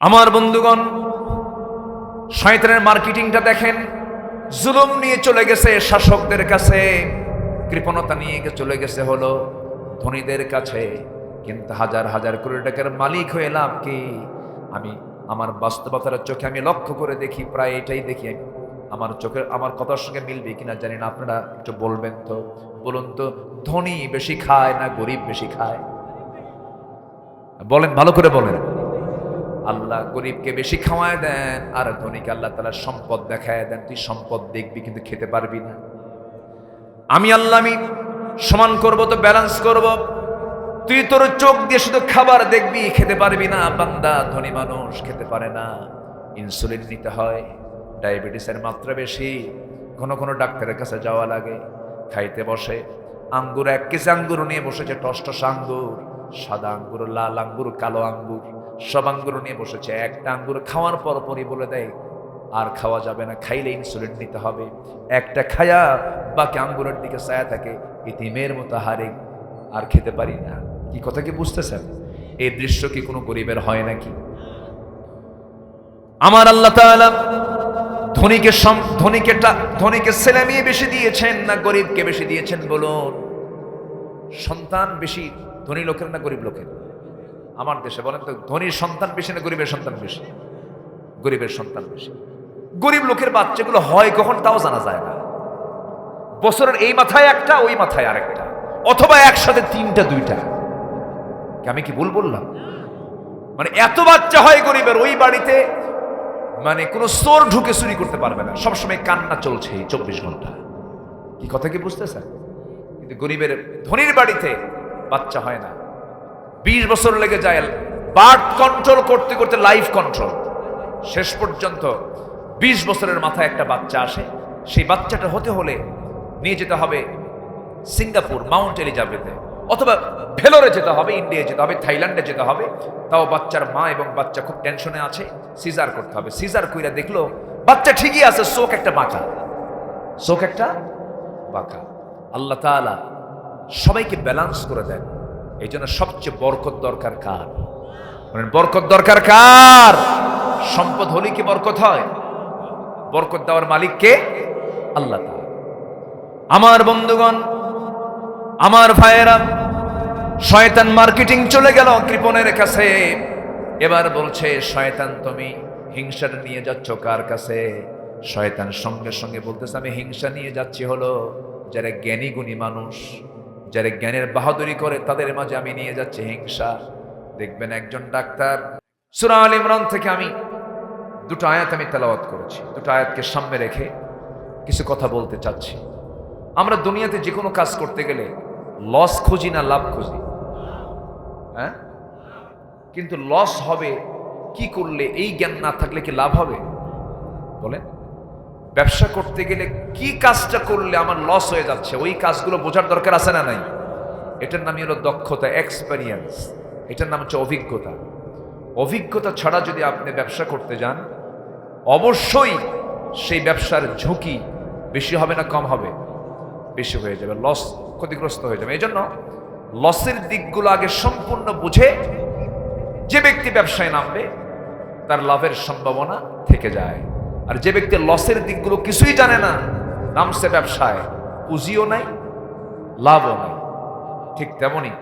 আমার বন্ধুগণ, শয়তানের মার্কেটিংটা দেখেন। জুলুম নিয়ে চলে গেছে শাসকদের কাছে, কৃপণতা নিয়ে চলে গেছে হলো ধনীদের কাছে। কিন্তু হাজার হাজার কোটি টাকার মালিক হয়ে লাভ কি? আমি আমার বাস্তবতার চোখে আমি লক্ষ্য করে দেখি, প্রায় এটাই দেখি। আমার চোখের আমার কথার সঙ্গে মিলবে কিনা জানি না, আপনারা একটু বলবেন তো। বলুন তো, ধনী বেশি খায় না গরিব বেশি খায়? বলেন, ভালো করে বলেন। আল্লাহ গরিবকে বেশি খাওয়ায় দেন, আর ধনীকে আল্লাহ তাআলা সম্পদ দেখায় দেন। তুই সম্পদ দেখবি কিন্তু খেতে পারবি না। আমি আল্লাহ আমি সমান করব, তো ব্যালেন্স করব। তুই তোর চোখ দিয়ে শুধু খাবার দেখবি, খেতে পারবি না। বান্দা ধনী মানুষ খেতে পারে না, ইনসুলিন নিতে হয়, ডায়াবেটিসের মাত্রা বেশি, ঘন ঘন ডাক্তারের কাছে যাওয়া লাগে। খাইতে বসে আঙ্গুর, 1 কেজি আঙ্গুর নিয়ে বসেছে, টসটস আঙ্গুর, সাদা আঙ্গুর, লাল আঙ্গুর, কালো আঙ্গুর, সব আঙ্গুর নিয়ে বসেছে। একটা আঙ্গুর খাওয়ার পরপরই বলে দেয় আর খাওয়া যাবে না, খাইলে ইনসুলিন নিতে হবে। একটা খায়া বাকি আঙ্গুরের দিকে ছায়া থাকে, ইতিমের মতো হারে, আর খেতে পারি না। কি কথা কি বুঝতেছেন? এই দৃশ্য কি কোনো গরিবের হয় নাকি? আমার আল্লাহ তাআলা ধনীকে ছেলে মেয়ে বেশি দিয়েছেন না গরিবকে বেশি দিয়েছেন? বলুন। সন্তান বেশি ধনী লোকের না গরিব লোকের? আমার দেশে বলেন তো, ধনীর সন্তান বেশি না গরিবের সন্তান বেশি? গরিবের সন্তান বেশি। গরিব লোকের বাচ্চাগুলো হয় কখন তাও জানা যায় না। বছরের এই মাথায় একটা, ওই মাথায় আরেকটা, অথবা একসাথে 3টা 2টা। আমি কি ভুল বললাম? মানে এত বাচ্চা হয় গরিবের, ওই বাড়িতে মানে কোনো চোর ঢুকে চুরি করতে পারবে না, সবসময় কান্না চলছে 24 ঘন্টা। কি কথা কি বুঝতেছেন? কিন্তু গরিবের ধনীর বাড়িতে বাচ্চা হয় না, 20 বছর লেগে যায় বার্থ কন্ট্রোল করতে করতে, লাইফ কন্ট্রোল। শেষ পর্যন্ত 20 বছরের মাথায় একটা বাচ্চা আসে। সেই বাচ্চাটা হতে হলে নিয়ে যেতে হবে সিঙ্গাপুর, মাউন্ট এলিজাবেথে, অথবা ভেলোরে যেতে হবে, ইন্ডিয়া যেতে হবে, থাইল্যান্ডে যেতে হবে। তাও বাচ্চার মা এবং বাচ্চা খুব টেনশনে আছে, সিজার করতে হবে। সিজার কইরা দেখলো বাচ্চা ঠিকই আছে, চোখ একটা বাঁকা, চোখ একটা বাঁকা। আল্লাহ তাআলা সবাইকে ব্যালেন্স করে দেন। এই জন্য সবচেয়ে বরকত দরকার কার? মানে বরকত দরকার কার? সম্পদ হলে কি বরকত হয়? বরকত দেওয়ার মালিক কে? আল্লাহ তাআলা। আমার বন্ধুগণ, আমার ভাইয়েরা, শয়তান মার্কেটিং চলে গেল কৃপণের কাছে। এবার বলছে, শয়তান তুমি হিংসাটা নিয়ে যাচ্ছ কার কাছে? শয়তান সঙ্গে সঙ্গে বলতেছে, আমি হিংসা নিয়ে যাচ্ছি হলো যারা জ্ঞানী গুণী মানুষ, যারা জ্ঞানের বাহাদুরি করে, তাদের মাঝে আমি নিয়ে যাচ্ছি হিংসা। দেখবেন একজন ডাক্তার, সূরা আল ইমরান থেকে আমি 2টা আয়াত আমি তেলাওয়াত করেছি। 2টা আয়াতকে সামনে রেখে কিছু কথা বলতে চাচ্ছি। আমরা দুনিয়াতে যে কোনো কাজ করতে গেলে লস খুঁজি না লাভ খুঁজি? হ্যাঁ, কিন্তু লস হবে কি করলে? এই জ্ঞান না থাকলে কি লাভ হবে? বলেন। ব্যবসা করতে গেলে কি কাজটা করলে আমার লস হয়ে যাচ্ছে, ওই কাজগুলো বোঝার দরকার আছে না নাই? এটার নামই হলো দক্ষতা, এক্সপেরিয়েন্স। এটার নাম হচ্ছে অভিজ্ঞতা। অভিজ্ঞতা ছাড়া যদি আপনি ব্যবসা করতে যান, অবশ্যই সেই ব্যবসার ঝুঁকি বেশি হবে না কম হবে? বেশি হয়ে যাবে, লস, ক্ষতিগ্রস্ত হয়ে যাবে। এই জন্য লসের দিকগুলো আগে সম্পূর্ণ বুঝে যে ব্যক্তি ব্যবসায় নামবে, তার লাভের সম্ভাবনা থেকে যায়। আর যে ব্যক্তি লসের দিকগুলো কিছুই জানে না, নামছে ব্যবসায়, পুঁজিও নাই, লাভও নাই, ঠিক তেমনি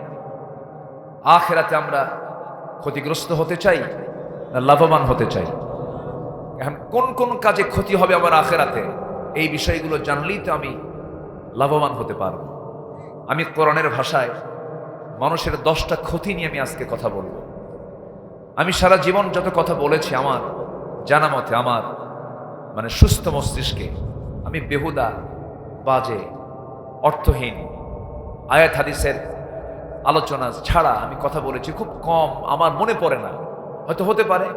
আখিরাতে আমরা ক্ষতিগ্রস্ত হতে চাই না লাভবান হতে চাই? এখন কোন কোন কাজে ক্ষতি হবে আমার আখিরাতে, এই বিষয়গুলো জানলেই তো আমি লাভবান হতে পারব। আমি কোরআনের ভাষায় মানুষের 10টা ক্ষতি নিয়ে আমি আজকে কথা বলবো। আমি সারা জীবন যত কথা বলেছি, আমার জানা মতে, আমার মানে সুস্থ মস্তিষ্কে আমি বেহুদা, বাজে, অর্থহীন আয়াত হাদিসের আলোচনা ছাড়া আমি কথা বলেছি খুব কম। আমার মনে পড়ে না, হয়তো হতে পারে,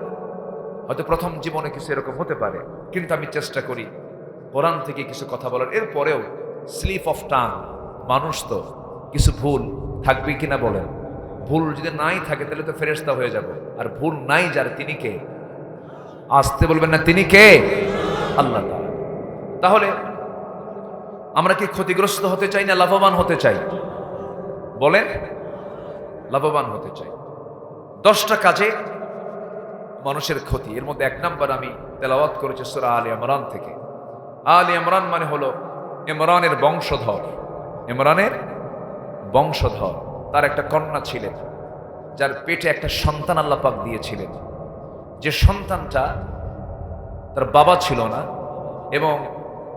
হয়তো প্রথম জীবনে কিছু এরকম হতে পারে, কিন্তু আমি চেষ্টা করি কোরআন থেকে কিছু কথা বলার। এরপরেও স্লিপ অফ টাং, মানুষ তো কিছু ভুল থাকবে কিনা বলেন? ভুল যদি নাই থাকে তাহলে তো ফেরেশতা হয়ে যাব। আর ভুল নাই যার, তিনি কে? আসতে বলবেন না, তিনি কে? আল্লাহ তাআলা। তাহলে আমরা কি ক্ষতিগ্রস্ত হতে চাই না লাভবান হতে চাই? বলেন। লাভবান হতে চাই। 10টা কাজে মানুষের ক্ষতি। এর মধ্যে এক নাম্বার আমি তেলাওয়াত করেছি সূরা আলে ইমরান থেকে। আলে ইমরান মানে হলো ইমরানের বংশধর, ইমরানের বংশধর। তার একটা কন্যা ছিলেন, যার পেটে একটা সন্তান আল্লাহ পাক দিয়েছিলেন, যে সন্তানটা তার বাবা ছিল না এবং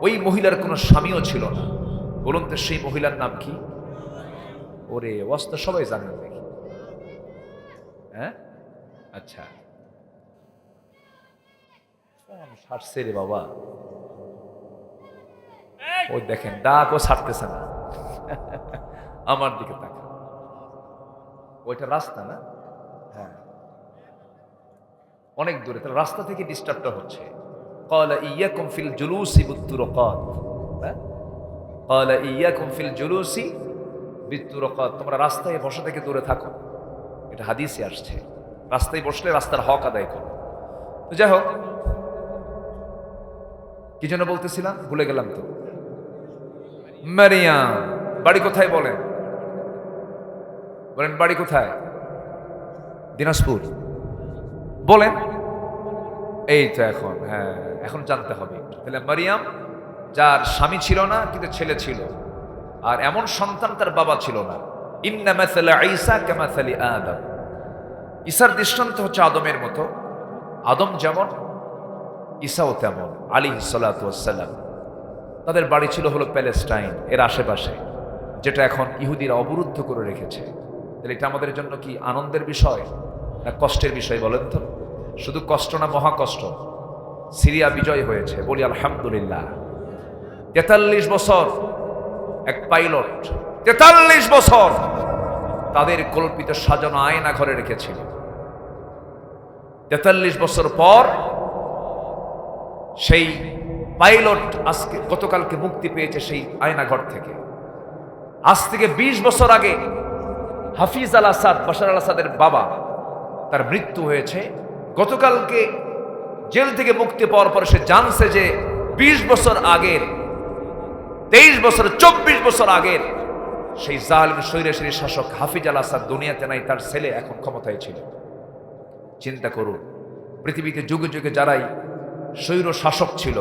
ওই মহিলার কোনো স্বামীও ছিল না। বলুন তো সেই মহিলার নাম কি? ওরে ওয়াস্তা সবাই জানেন দেখি। হ্যাঁ, আচ্ছা, ছাড়ছে রে বাবা। ওই দেখেন ডাক ও ছাড়তেছে না, আমার দিকে তাকা। ওইটা রাস্তা না? হ্যাঁ, অনেক দূরে। তাহলে রাস্তা থেকে ডিস্টার্বটা হচ্ছে। ক্বালা ইয়াকুম ফিল জুলুসি বিত্তুরকাত, ক্বালা ইয়াকুম ফিল জুলুসি বিত্তুরকাত, তোমরা রাস্তায় বসা থেকে দূরে থাকো। এটা হাদিসে আসছে, রাস্তায় বসলে রাস্তার হক আদায় করো। তো যাই হোক, কি জন্য বলতেছিলাম ভুলে গেলাম তো। মারিয়াম বাড়ি কোথায় বলেন? বলেন বাড়ি কোথায়? দিনাজপুর বলেন। এই তো এখন, হ্যাঁ এখন জানতে হবে। তাহলে মারিয়াম, যার স্বামী ছিল না কিন্তু ছেলে ছিল, আর এমন সন্তান তার বাবা ছিল না। ইন্না মাসালা ঈসা কামাসালি আদম, ঈসার দৃষ্টান্ত হচ্ছে আদমের মতো। আদম যেমন, ঈসাও তেমন আলাইহিস সালাতু ওয়াস সালাম। তাদের বাড়ি ছিল হলো প্যালেস্টাইন, এর আশেপাশে, যেটা এখন ইহুদিরা অবরুদ্ধ করে রেখেছে। তাহলে এটা আমাদের জন্য কি আনন্দের বিষয় না কষ্টের বিষয় বলেন তো? শুধু কষ্ট না, মহা কষ্ট। সিরিয়া বিজয় হয়েছে, বলি আলহামদুলিল্লাহ। 43 বছর এক পাইলট 43 বছর তাদের কল্পিত সাজানো আয়না ঘরে রেখেছিল। 43 বছর পর সেই পাইলট আজকে গতকালকে মুক্তি পেয়েছে সেই আয়নাঘর থেকে। আজ থেকে 20 বছর আগে হাফিজ আল আসাদ, বাশার আল আসাদের বাবা, তার মৃত্যু হয়েছে। গতকালকে জেল থেকে মুক্তি পাওয়ার পরে সে জানছে যে 20 বছর আগের, 23 বছর, 24 বছর আগের সেই জালিম স্বৈরাচারী শাসক হাফিজ আল আসাদ দুনিয়াতে নাই, তার ছেলে এখন ক্ষমতায় ছিল। চিন্তা করুন, পৃথিবীতে যুগে যুগে যারাই স্বৈর শাসক ছিল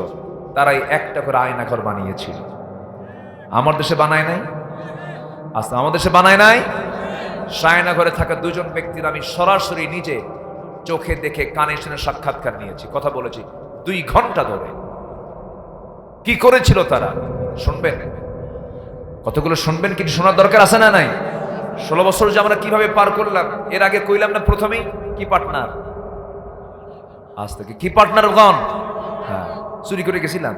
তারাই একটা করে আয়নাঘর বানিয়েছিল। আমার দেশে বানায় নাই? আচ্ছা, আমার দেশে বানায় নাই? আয়নাঘরে থাকা দুজন ব্যক্তির আমি সরাসরি নিজে চোখে দেখে কানে শুনে সাক্ষাৎকার নিয়েছি, কথা বলেছি 2 ঘন্টা ধরে। কি করেছিল তারা শুনবেন? কতগুলো শুনবেন, কিছু শোনার দরকার আছে না নাই? 16 বছর যে আমরা কিভাবে পার করলাম, এর আগে কইলাম না প্রথমেই কি পার্টনার। আজ থেকে কি পার্টনার গণ? হ্যাঁ, চুরি করে গেছিলাম।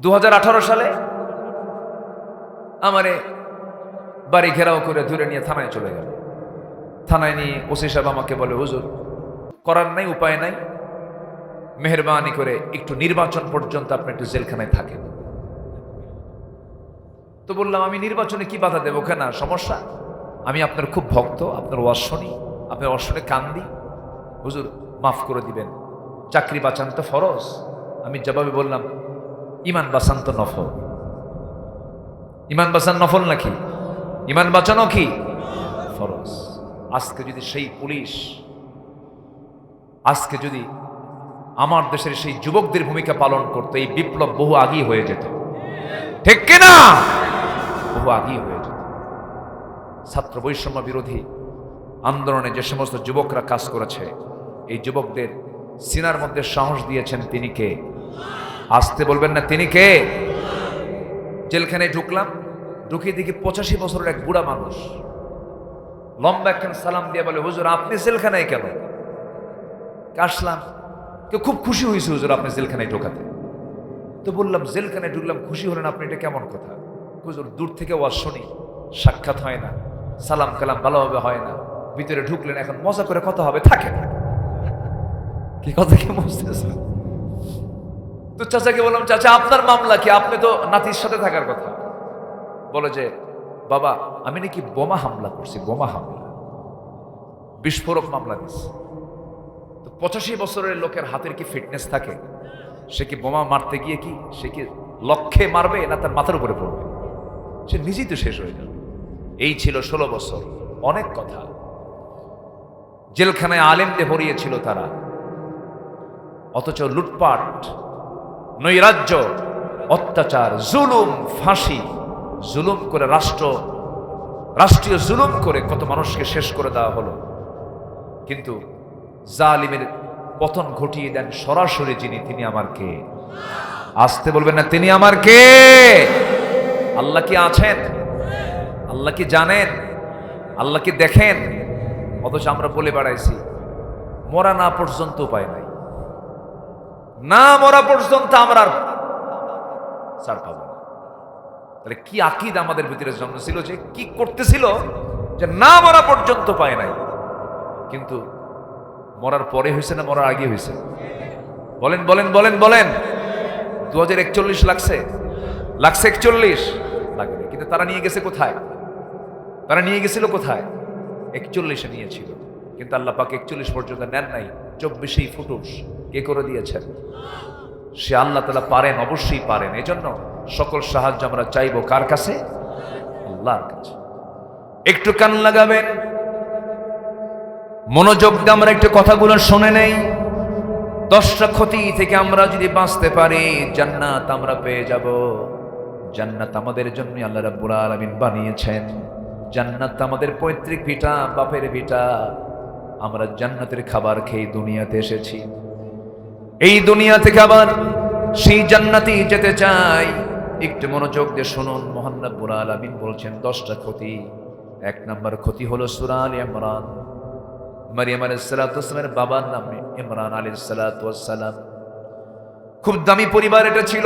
2018 সালে আমারে বাড়ি ঘেরাও করে ধরে নিয়ে থানায় চলে গেল। থানায় নিয়ে ওসি সাহেব আমাকে বলে, হুজুর করার নাই, উপায় নাই, মেহেরবানি করে একটু নির্বাচন পর্যন্ত আপনি একটু জেলখানায় থাকেন। তো বললাম, আমি নির্বাচনে কি বাধা দেবো? কেন সমস্যা? আমি আপনার খুব ভক্ত, আপনার ওয়াজ শুনি, আপনার ওয়াজ শুনে কান্দি, হুজুর মাফ করে দিবেন, চাকরি বাঁচান তো ফরজ। আমি জবাবে বললাম, ইমান বাঁচান তো নফল। ইমান বাঁচান নফল নাকি? ইমান বাঁচানো কি ফরজ। আজকে যদি সেই পুলিশ, আজকে যদি আমার দেশের সেই যুবকদের ভূমিকা পালন করতো, এই বিপ্লব বহু আগেই হয়ে যেত। ঠিক কিনা? বহু আগেই হয়ে যেত। ছাত্র বৈষম্য বিরোধী আন্দোলনে যে সমস্ত যুবকরা কাজ করেছে, এই যুবকদের সিনার মধ্যে সাহস দিয়েছেন তিনি কে? আসতে বলবেন না, তিনি কে? জেলখানায় ঢুকলাম, ঢুকিয়ে দেখি 85 বছরের এক বুড়া মানুষ লম্বা একখান সালাম দিয়ে বলে, হুজুর আপনি জেলখানায় কেন? আসলাম, কেউ খুব খুশি হয়েছে হুজুর আপনি জেলখানায় ঢোকাতে। তো বললাম, জেলখানায় ঢুকলাম, খুশি হলেন আপনি, এটা কেমন কথা? হুজুর দূর থেকে ওয়াজ শুনি, সাক্ষাৎ হয় না, সালাম কালাম ভালোভাবে হয় না, ভিতরে ঢুকলেন, এখন মজা করে কথা হবে, থাকে কি কথা কি বুঝতেছেন? তো চাচাকে বললাম, চাচা আপনার মামলা কি? আপনি তো নাতির সাথে থাকার কথা। বলে যে, বাবা আমি নাকি বোমা হামলা করছি, বোমা হামলা, বিস্ফোরক মামলা দিচ্ছি। তো 85 বছরের লোকের হাতের কি ফিটনেস থাকে? সে কি বোমা মারতে গিয়ে কি সে কি লক্ষ্যে মারবে না তার মাথার উপরে পড়বে? সে নিজেই তো শেষ হয়ে যাবে। এই ছিল 16 বছর, অনেক কথা। জেলখানায় আলেমদের ভরিয়েছিল তারা, অথচ লুটপাট, নৈরাজ্য, অত্যাচার, জুলুম, ফাঁসি, জুলুম করে রাষ্ট্রীয় জুলুম করে কত মানুষকে শেষ করে দেওয়া হলো। কিন্তু জালিমের পতন ঘটিয়ে দেন সরাসরি যিনি, তিনি আমার কে? আসতে বলবেন না, তিনি আমার কে? আল্লাহ কি আছেন? আল্লাহ কি জানেন? আল্লাহ কি দেখেন? অথচ আমরা বলে বেড়াইছি মরা না পর্যন্ত উপায় নাই, না মরা পর্যন্ত আমরা ছাড় পাবো না। তাহলে কি আকীদ আমাদের ভিতরে জন্মেছিল, যে কি করতেছিল, যে না মরা পর্যন্ত পায় নাই। কিন্তু মরার পরে হয়েছে না মরার আগে হয়েছে? বলেন বলেন বলেন বলেন। 2041 লাগছে? 41 লাগবে। কিন্তু তারা নিয়ে গেছে কোথায়? তারা নিয়ে গেছিল কোথায়? 41-এ নিয়েছিল। কিন্তু আল্লাহ পাক 41 পর্যন্ত নেন নাই, 24-এই ফুটুস কে করে দিয়েছেন? সে আল্লাহ তাআলা পারেন, অবশ্যই পারেন। এজন্য সকল সাহায্য আমরা চাইবো কার কাছে? আল্লাহর কাছে। একটু কান লাগাবেন, মনোযোগ দিয়ে আমরা একটু কথাগুলো শুনে নেই। 10টা ক্ষতি থেকে আমরা যদি বাঁচতে পারি, জান্নাত আমরা পেয়ে যাব। জান্নাত আমাদের জন্য আল্লাহ রাব্বুল আলামিন বানিয়েছেন। জান্নাত আমাদের পৈতৃক ভিটা, বাপের ভিটা। আমরা জান্নাতের খাবার খেয়ে দুনিয়াতে এসেছি। এই দুনিয়া থেকে আবার সেই জান্নাতে যেতে চাই। একটু মনোযোগ দিয়ে শুনুন, মহান রব্বুল আলামিন বলছেন 10টা ক্ষতি। 1 নম্বর ক্ষতি হলো সূরা আলে ইমরান। মারিয়াম আলাইহিস সালাতু ওয়াস সালামের বাবার নাম ইমরান আলাইহিস সালাতু ওয়াস সালাম। খুব দামি পরিবার এটা ছিল।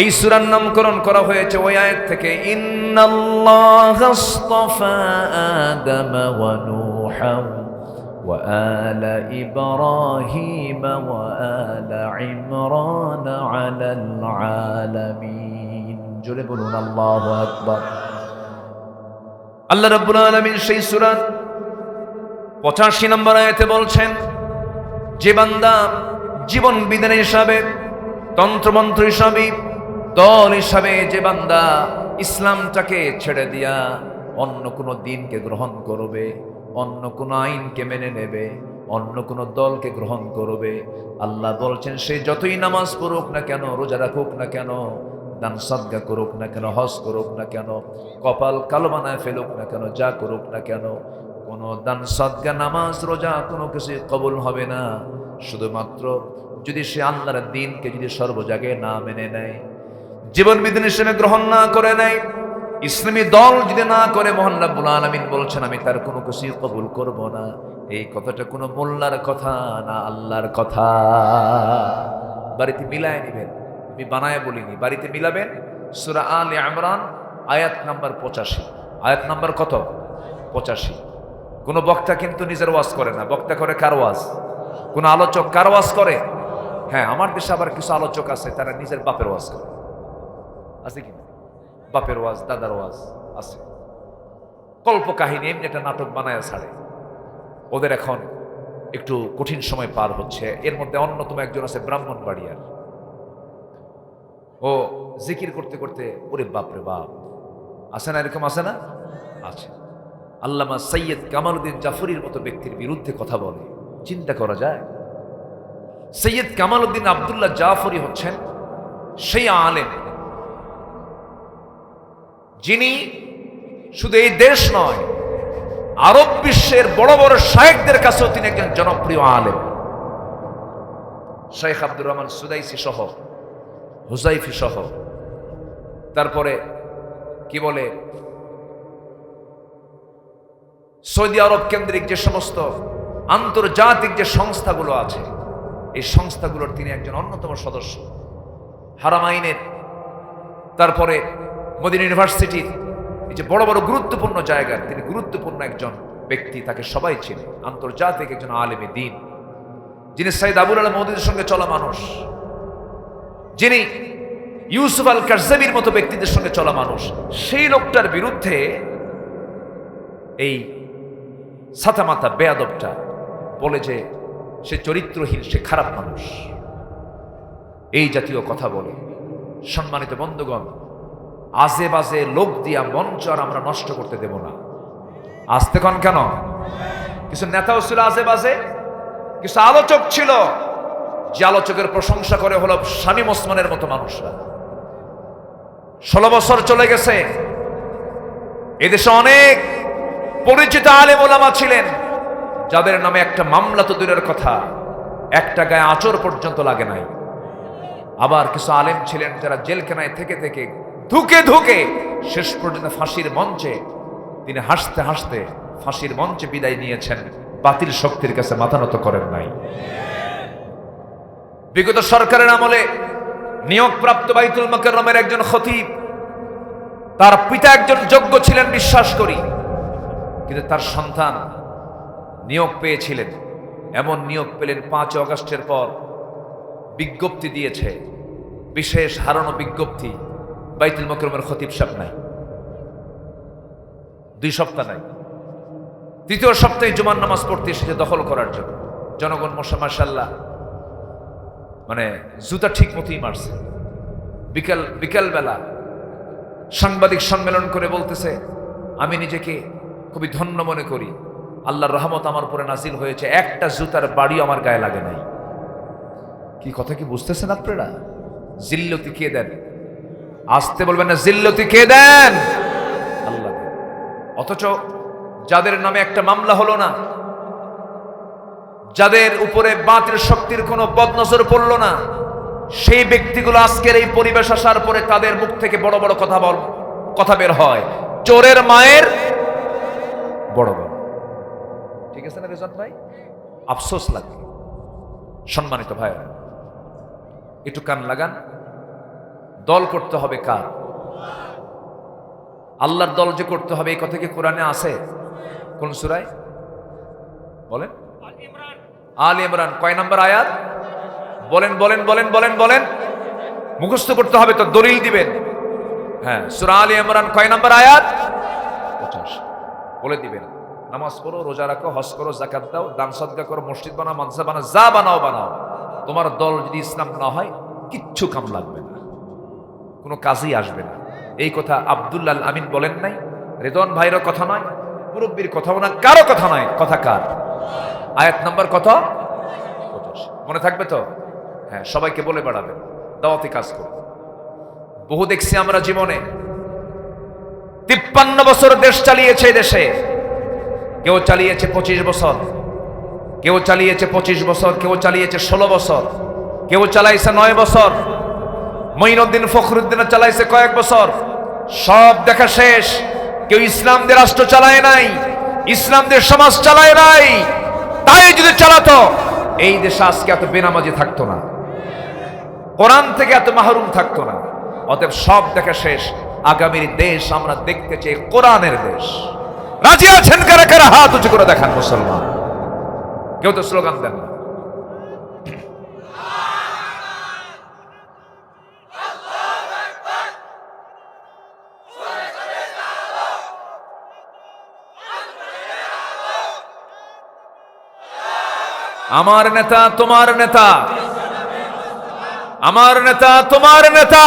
এই সূরার নামকরণ করা হয়েছে ওই আয়াত থেকে, ইন্নাল্লাহা আসতাফা আদম ওয়া নূহান ওয়া আলা ইব্রাহিম ওয়া আলা ইমরান আলাল আলামিন। জোরে বলুন আল্লাহু আকবার। আল্লাহ রাব্বুল আলামিন সেই সূরার 85 নম্বর আয়াতে বলছেন, যে বান্দা জীবন বিধান হিসাবে, তন্ত্রমন্ত্র হিসাবে, দল হিসাবে যে বান্দা ইসলামটাকে ছেড়ে দিয়া অন্য কোনো দিনকে গ্রহণ করবে, অন্য কোনো আইনকে মেনে নেবে, অন্য কোনো দলকে গ্রহণ করবে, আল্লাহ বলছেন সে যতই নামাজ পড়ুক না কেন, রোজা রাখুক না কেন, দান সাদকা করুক না কেন, হজ করুক না কেন, কপাল কালো বানায় ফেলুক না কেন, যা করুক না কেন, কোনো দান সাদকা, নামাজ, রোজা কোনো কিছু কবুল হবে না। শুধুমাত্র যদি সে আল্লাহর দ্বীনকে যদি সর্বজায়গায় না মেনে নেয়, জীবন বিধান হিসেবে গ্রহণ না করে নেয়, ইসলামী দল যদি না করে, মহান রব্বুল আলামিন বলছেন আমি তার কোনো কিছু কবুল করব না। এই কথাটা কোনো মোল্লার কথা না, আল্লাহর কথা। বাড়িতে মিলায় নেবেন, আমি বানায় বলিনি, বাড়িতে মিলাবেন। সূরা আলে ইমরান আয়াত নাম্বার 85। আয়াত নাম্বার কত? 85। কোন বক্তা কিন্তু নিজের ওয়াজ করে না, বক্তা করে কার ওয়াজ? কোন আলোচক কার ওয়াজ করে? হ্যাঁ, আমার দেশে আবার কিছু আলোচক আছে, তারা নিজের বাপের ওয়াজ করে। আছে কি? বাপের ওয়াজ, দাদার ওয়াজ আছে। কল্প কাহিনী এমনি একটা নাটক বানায় ছাড়ে। ওদের এখন একটু কঠিন সময় পার হচ্ছে। এর মধ্যে অন্যতম একজন আছে ব্রাহ্মণবাড়িয়ার। ও জিকির করতে করতে, ওরে বাপরে বাপ, আছে না এরকম? আছে না? আছে। আল্লামা সৈয়দ কামালউদ্দিন জাফরির মতো ব্যক্তির বিরুদ্ধে কথা বলে, চিন্তা করা যায়? সৈয়দ কামালউদ্দিন আব্দুল্লাহ জাফরি হচ্ছেন সেই আলেম যিনি শুধু এই দেশ নয়, আরব বিশ্বের বড় বড় শায়েখদের কাছেও তিনি একজন জনপ্রিয় আলেম। শেখ আব্দুর রহমান সুদাইসি সহ, হুজাইফি সহ, তারপরে কি বলে সৌদি আরব কেন্দ্রিক যে সমস্ত আন্তর্জাতিক যে সংস্থাগুলো আছে, এই সংস্থাগুলোর তিনি একজন অন্যতম সদস্য। হারামাইনের, তারপরে মদিনা ইউনিভার্সিটির, এই যে বড় বড় গুরুত্বপূর্ণ জায়গার তিনি গুরুত্বপূর্ণ একজন ব্যক্তি, তাকে সবাই চেনে। আন্তর্জাতিক একজন আলেমে দ্বীন, যিনি সাইদ আবুল আলা মওদুদির সঙ্গে চলা মানুষ, যিনি ইউসুফ আল কারজাবির মতো ব্যক্তিদের সঙ্গে চলা মানুষ। সেই লোকটার বিরুদ্ধে এই সাতামাতা বেয়াদবটা বলে যে সে চরিত্রহীন, সে খারাপ মানুষ, এই জাতীয় কথা বলে। সম্মানিত বন্ধুগণ, আজে বাজে লোক দিয়া মঞ্চ আর আমরা নষ্ট করতে দেব না। আসতে কন কেন? কিছু নেতাও ছিল আজে বাজে, কিছু আলোচক ছিল যে আলোচকের প্রশংসা করে হলো শামীম ওসমানের মতো মানুষরা। 16 বছর চলে গেছে, এদেশে অনেক পরিচিত আলেম ওলামা ছিলেন যাদের নামে একটা মামলা তো দূরের কথা, একটা গায়ে আঁচড় পর্যন্ত লাগে নাই। আবার কিছু আলেম ছিলেন যারা জেলখানায় থেকে থেকে ধুকে ধুকে শেষ পর্যন্ত ফাঁসির মঞ্চে তিনি হাসতে হাসতে ফাঁসির মঞ্চে বিদায় নিয়েছেন, বাতিল শক্তির কাছে মাথা নত করেন নাই। বিগত সরকারের আমলে নিয়োগপ্রাপ্ত বাইতুল মুকাররমের একজন খতিব, তার পিতা একজন যোগ্য ছিলেন বিশ্বাস করি, কিন্তু তার সন্তান নিয়োগ পেয়েছিলেন। এমন নিয়োগ পেলেন 5 আগস্টের পর বিজ্ঞপ্তি দিয়েছে, বিশেষ হারানো বিজ্ঞপ্তি, বাইতুল মুকাররমের খতিব সাহেব নাই, 2 সপ্তাহ নাই। 3য় সপ্তাহে জুমার নামাজ পড়তে এসেছে দখল করার জন্য। জনগণ মাশাআল্লাহ মানে জুতা ঠিক মতোই মারছে। বিকালবেলা সাংবাদিক সম্মেলন করে বলতেছে, আমি নিজেকে খুবই ধন্য মনে করি, আল্লাহর রহমত আমার উপরে নাজিল হয়েছে, একটা জুতার বাড়ি আমার গায়ে লাগে নাই। কি কথা কি বুঝতেছেন আপনারা? জিল্লতি কে দেন? আসতে বলবেন না, জিল্লতি কে দেন? আল্লাহ দেন। অথচ যাদের নামে একটা মামলা হলো না, যাদের উপরে বাতিল শক্তির কোনো বদনজর পড়লো না, সেই ব্যক্তিগুলো আজকের এই পরিবেশ আসার পরে তাদের মুখ থেকে বড় বড় কথা বের হয়, চোরের মায়ের বড় বড়। ঠিক আছে না রেজাত ভাই? আফসোস লাগে। সম্মানিত ভাই, একটু কান লাগান। দল করতে হবে কার? আল্লাহর দল যে করতে হবে, এই কথা কি কোরআনে আছে? কোন সূরায় বলেন? আল ইমরান কয় নম্বর আয়াত? বলেন বলেন বলেন বলেন বলেন। মুখস্থ করতে হবে তো, দলিল দিবেন। হ্যাঁ, সূরা আল ইমরান কয় নম্বর আয়াত? 50 বলে দিবেন। নামাজ পড়ো, রোজা রাখো, হজ করো, যাকাত দাও, দান সদকা করো, মসজিদ বানাও, মাদ্রাসা বানাও, যা বানাও বানাও, তোমার দল যদি ইসলাম না হয় কিচ্ছু কাম লাগবে না, কোনো কাজই আসবে না। এই কথা আব্দুল্লাহ আমিন বলেন নাই? রেদওয়ান ভাইয়ের কথা নয়, মুরব্বীর কথাও না, কারো কথা নয়। কথা কার? আয়াত নাম্বার কত? 50। মনে থাকবে তো? হ্যাঁ, সবাইকে বলে বেড়াবেন, দাওয়াতি কাজ করুন। বহু দেখছি আমরা জীবনে, 53 বছর দেশ চালিয়েছে। দেশে কেউ চালিয়েছে 25 বছর, কেউ চালিয়েছে 25 বছর, কেউ চালিয়েছে 16 বছর, কেউ চালাইছে 9 বছর, মঈনুদ্দিন ফখরুদ্দিন চালাইছে কয়েক বছর। সব দেখা শেষ। কেউ ইসলাম দিয়ে রাষ্ট্র চালায় নাই, ইসলাম দিয়ে সমাজ চালায় নাই। তাই যদি চালাতো, এই দেশে আজকে এত বেনামাজি থাকতো না, কোরআন থেকে এত মাহরুম থাকতো না। অতএব সব দেখা শেষ। আগামীর দেশ আমরা দেখতে চাই কোরআনের দেশ। রাজি আছেন কারা কারা? হাত উঁচু করে দেখান মুসলমান। কেউ তো স্লোগান দেন না। আমার নেতা তোমার নেতা, আমার নেতা তোমার নেতা।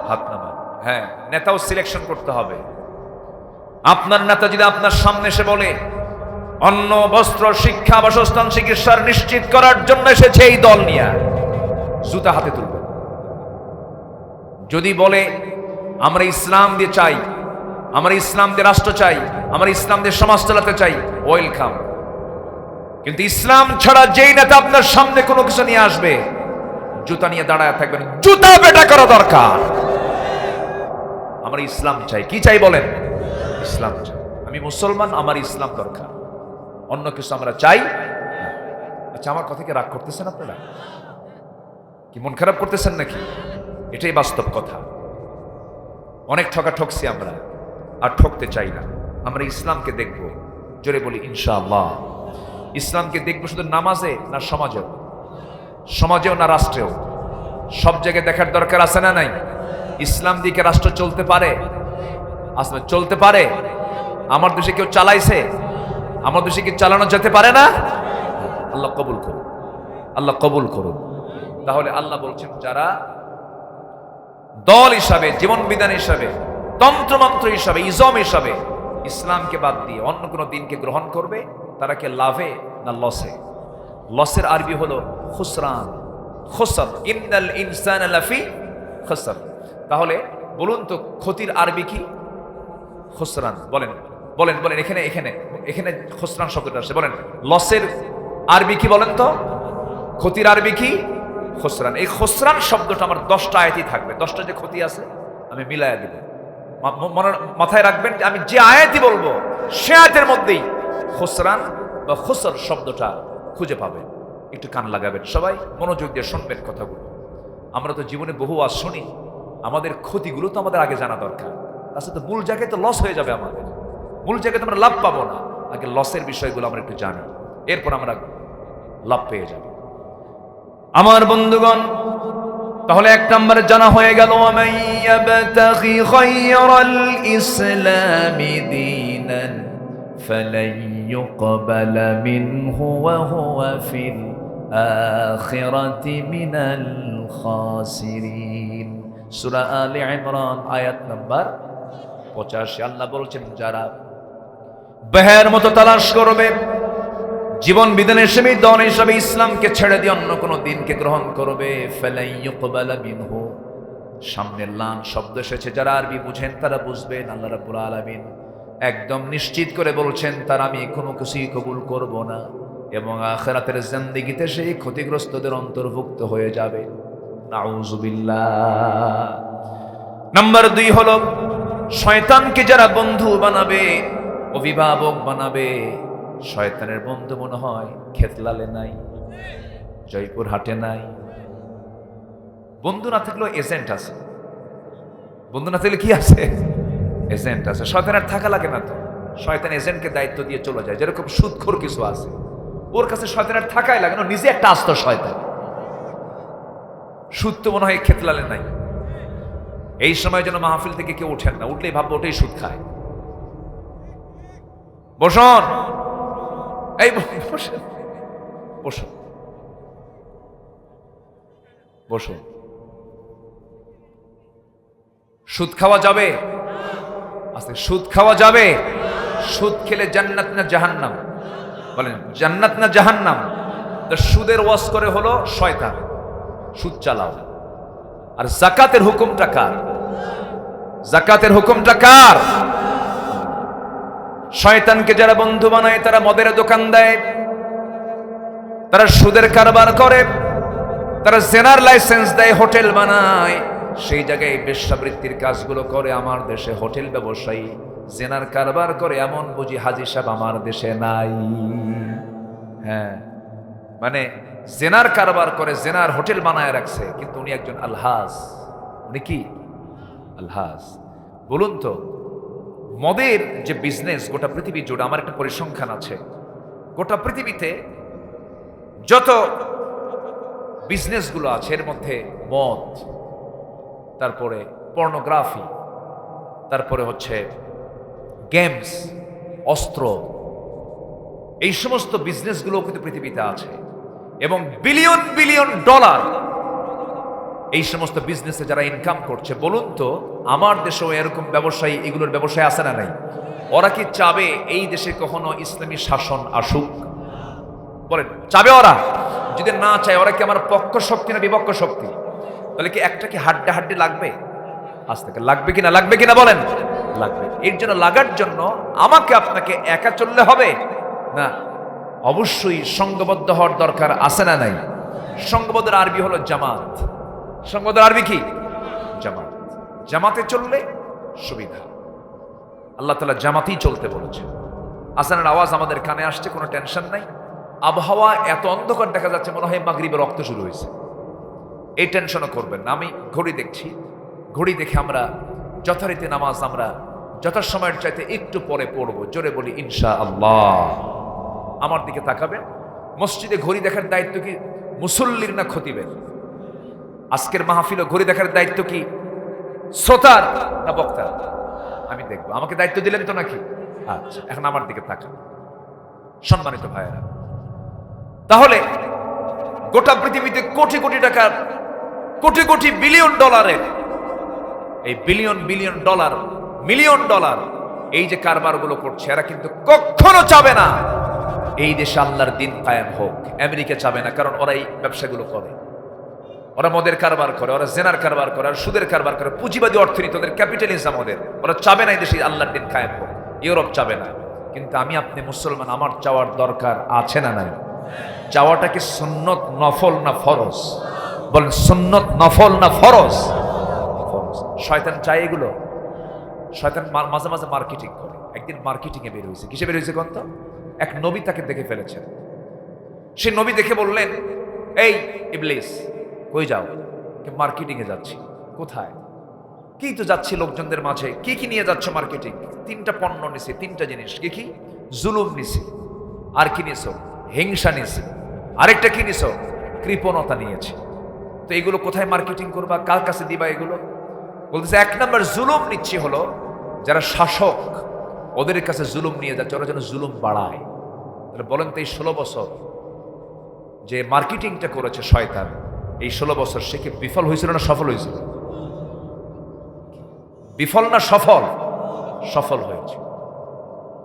হাত নামান। হ্যাঁ, নেতাও সিলেকশন করতে হবে। আপনার নেতা যদি আপনার সামনে এসে বলে অন্ন, বস্ত্র, শিক্ষা, বাসস্থান, চিকিৎসার নিশ্চিত করার জন্য এসেছে এই দল নিয়ে, জুতা হাতে তুলবে। যদি বলে আমরা ইসলাম দিয়ে চাই, আমরা ইসলাম দিয়ে রাষ্ট্র চাই, আমরা ইসলাম দিয়ে সমাজ চালাতে চাই, ওয়েলকাম। কিন্তু ইসলাম ছাড়া যেই নেতা আপনার সামনে কোনো কিছু নিয়ে আসবে, জুতা নিয়ে দাঁড়ায় থাকবেন। জুতা বেটা করা দরকার। আমরা ইসলাম চাই। কি চাই বলেন? ইসলাম চাই। আমি মুসলমান, আমার ইসলাম দরকার, অন্য কিছু আমরা চাই না। আচ্ছা, আমার কথা কি রাগ করতেছেন আপনারা? কি মন খারাপ করতেছেন নাকি? এটাই বাস্তব কথা। অনেক ঠকছি আমরা, আর ঠকতে চাই না। আমরা ইসলামকে দেখব। জোরে বলি ইনশাআল্লাহ। ইসলামকে দেখবো শুধু নামাজে না সমাজেও? সমাজেও না রাষ্ট্রেও? সব জায়গায় দেখার দরকার আছে না নাই? ইসলাম দিকে রাষ্ট্র চলতে পারে? আসলে চলতে পারে? আমার দেশে কেউ চালাইছে? আমার দেশে কি চালানো যেতে পারে না? আল্লাহ কবুল করুন, আল্লাহ কবুল করুন। তাহলে আল্লাহ বলছেন, যারা দল হিসাবে, জীবন বিধান হিসাবে, তন্ত্রমন্ত্র হিসাবে, ইজম হিসাবে ইসলামকে বাদ দিয়ে অন্য কোনো দিনকে গ্রহণ করবে তারা কি লাভে না লসে? লসের আরবি হলো খুসরান, খুসর, ইন্নাল ইনসানা লাফি খুসর। তাহলে বলুন তো ক্ষতির আরবি কি? খুসরান। বলেন বলেন বলেন, এখানে এখানে এখানে খুসরান শব্দটা আসছে, বলেন লসের আরবি কি বলেন তো? ক্ষতির আরবি কি? খুসরান। এই খুসরান শব্দটা আমার 10টা আয়াতই থাকবে, 10টা যে ক্ষতি আছে আমি মিলাইয়া দিব। মাথায় রাখবেন যে আমি যে আয়াতই বলবো সে আয়াতের মধ্যেই খুসরান বা খুসর শব্দটা খুঁজে পাবেন। একটু কান লাগাবেন, সবাই মনোযোগ দিয়ে শুনবেন কথাগুলো। আমরা তো জীবনে বহু ওয়াজ শুনি, আমাদের ক্ষতিগুলো তো আমাদের আগে জানা দরকার। তাছাড়া তো মূল জায়গায় তো লস হয়ে যাবে, আমাদের মূল জায়গায় তো আমরা লাভ পাবো না। আগে লসের বিষয়গুলো আমরা একটু জানি, এরপর আমরা লাভ পেয়ে যাব। আমার বন্ধুগণ, তাহলে এক নম্বরে জানা হয়ে গেল আমাইয়াবতাগি খায়রাল ইসলামি দীনান ফালান ইউকবালা মিনহু ওয়া হুয়া ফিল আখিরাতি মিনাল খাসিরিন। সূরা আলে ইমরান আয়াত নাম্বার 85। আল্লাহ বলছেন, যারা বেহের মতো তালাশ করবে, জীবন বিধানের দল হিসাবে ইসলামকে ছেড়ে দিয়ে অন্য কোনো দিনকে গ্রহণ করবে, ফালাই ইউকবালা মিনহু, সামনের লাম শব্দ এসেছে, যারা আরবি বুঝেন তারা বুঝবেন। আল্লাহ রাব্বুল আলামিন একদম নিশ্চিত করে বলছেন তার আমি কোনো কিছুই কবুল করব না, এবং আখিরাতের জিন্দেগিতে সেই ক্ষতিগ্রস্তদের অন্তর্ভুক্ত হয়ে যাবে। নাউযুবিল্লাহ। নাম্বার 2 হলো শয়তানকে যারা বন্ধু বানাবে, অভিভাবক বানাবে। শয়তানের বন্ধু মনে হয় খেতলালে নাই, জয়পুরহাটে নাই। বন্ধু না থাকলেও এজেন্ট আছে। বন্ধু না থাকলে কি আছে? এজেন্ট আছে। শয়তানের থাকা লাগে না তো, শয়তান এজেন্টকে দায়িত্ব দিয়ে চলে যায়। যেরকম সুদখোর কিছু আছে, ওর কাছে শয়তানের থাকাই লাগে না, নিজে একটা আস্ত শয়তান। সুদ তো মনে হয় খেতলালে নাই। এই সময় যেন মাহফিল থেকে কেউ ওঠেন না, উঠলেই ভাববো ওটাই সুদ খায়। বসুন, এই বসুন বসুন বসুন। সুদ খাওয়া যাবে? আচ্ছা, সুদ খাওয়া যাবে? সুদ খেলে জান্নাত না জাহান্নাম? বলেন, জান্নাত না জাহান্নাম? তো সুদের ওয়াজ করে হলো শয়তান, সুদ চালাও। আর যাকাতের হুকুমটা কার? যাকাতের হুকুমটা কার? শয়তানকে যারা বন্ধু বানায় তারা মদের দোকান দেয়, তারা সুদের কারবার করে, তারা জেনার লাইসেন্স দেয়, হোটেল বানায়, সেই জায়গায় বেশ্যাবৃত্তির কাজগুলো করে। আমার দেশে হোটেল ব্যবসায়ী জেনার কারবার করে, এমন বুঝি হাজী সাহেব আমার দেশে নাই? হ্যাঁ, মানে জেনার কারবার করে, জেনার হোটেল বানায় রাখছে, কিন্তু উনি একজন আলহাজ। উনি কি আলহাজ? বলুন তো, মদের যে বিজনেস গোটা পৃথিবী জুড়ে, আমার একটা পরিসংখ্যান আছে, গোটা পৃথিবীতে যত বিজনেসগুলো আছে এর মধ্যে মদ, তারপরে পর্নোগ্রাফি, তারপরে হচ্ছে গেমস, অস্ত্র, এই সমস্ত বিজনেসগুলো কিন্তু পৃথিবীতে আছে। এবং বিলিয়ন বিলিয়ন ডলার এই সমস্ত বিজনেসে যারা ইনকাম করছে। বলুন তো, আমার দেশেও এরকম ব্যবসায়ী, এগুলোর ব্যবসায় আছে না নাই? ওরা কি চাবে এই দেশে কখনো ইসলামী শাসন আসুক? বলেন, চাবে ওরা? যদি না চায়, ওরা কি আমার পক্ষ শক্তি না বিপক্ষ শক্তি? তাহলে কি একটা কি হাড্ডা হাড্ডি লাগবে? আজ থেকে লাগবে কিনা? লাগবে কিনা বলেন? লাগবে। এর জন্য লাগার জন্য আমাকে আপনাকে একা চললে হবে না, অবশ্যই সংঘবদ্ধ হওয়ার দরকার আছে না নাই? সংঘবদ্ধের আরবি হলো জামাত। সংঘবদ্ধের আরবি কি? জামাত। জামাতে চললে সুবিধা। আল্লাহ তাআলা জামাতেই চলতে বলেছে। আসানের আওয়াজ আমাদের কানে আসছে, কোনো টেনশন নাই। আবহাওয়া এত অন্ধকার দেখা যাচ্ছে, মনে হয় মাগরিবের রক্ত শুরু হয়েছে। এই টেনশনও করবেন না। আমি ঘড়ি দেখছি, ঘড়ি দেখে আমরা যথারীতি নামাজ আমরা যথাসময়ের চাইতে একটু পরে পড়ব। জোরে বলি ইনশাআল্লাহ। আমার দিকে তাকাবেন। মসজিদে ঘড়ি দেখার দায়িত্ব কি মুসল্লির না খতিবের? আজকের মাহফিলে ঘড়ি দেখার দায়িত্ব কি শ্রোতার না বক্তার? আমি দেখবো। আমাকে দায়িত্ব দিলেন তো নাকি? আচ্ছা, এখন আমার দিকে তাকান সম্মানিত ভাইয়েরা। তাহলে গোটা পৃথিবীতে কোটি কোটি টাকার, কোটি কোটি বিলিয়ন ডলারের, এই billion billion dollar, million dollar এই যে কারবারগুলো করছে এরা কিন্তু কখনো চাবে না এই দেশে আল্লাহর দিন কায়েম হোক। আমেরিকা চাবে না, কারণ ওরা এই ব্যবসাগুলো করে। ওরা মদের কারবার করে, ওরা জেনার কারবার করে, আর সুদের কারবার করে, পুঁজিবাদী অর্থনীতি ওদের, ক্যাপিটালিজম ওদের। ওরা চাবে না এই দেশে আল্লাহর দিন কায়েম হোক। ইউরোপ চাবে না, কিন্তু আমি আপনি মুসলমান, আমার চাওয়ার দরকার আছে না নাই? চাওয়াটা কি সুন্নত নফল না ফরজ? বলেন সুন্নত নফল না ফরজ? ফরজ। শয়তান চায় এগুলো। শয়তান মাঝে মাঝে মার্কেটিং করে। একদিন মার্কেটিং এ বের হয়েছে। কিসে বের হয়েছে কোন? এক নবী তাকে দেখে ফেলেছেন। সে নবী দেখে বললেন, এই ইবলিস, কই যাও? মার্কেটিং এ যাচ্ছি। কোথায়? কি তো যাচ্ছি লোকজনদের মাঝে। কি কি নিয়ে যাচ্ছ মার্কেটিং? 3টা পণ্য নিছি, 3টা জিনিস। কি কি? জুলুম নিছি। আর কি নিছো? হিংসা নিছি। আরেকটা কি নিছো? কৃপণতা নিয়েছি। তো এগুলো কোথায় মার্কেটিং করবা? কার কাছে দিবা এগুলো? বলতেছে 1 নম্বর জুলুম নিচ্ছি হলো যারা শাসক ওদের কাছে জুলুম নিয়ে যাচ্ছে, ওরা যেন জুলুম বাড়ায়। তাহলে বলেন তো এই 16 বছর যে মার্কেটিংটা করেছে শয়তান, এই 16 বছর সে কি বিফল হয়েছিল না সফল হয়েছিল? বিফল না সফল? সফল হয়েছে।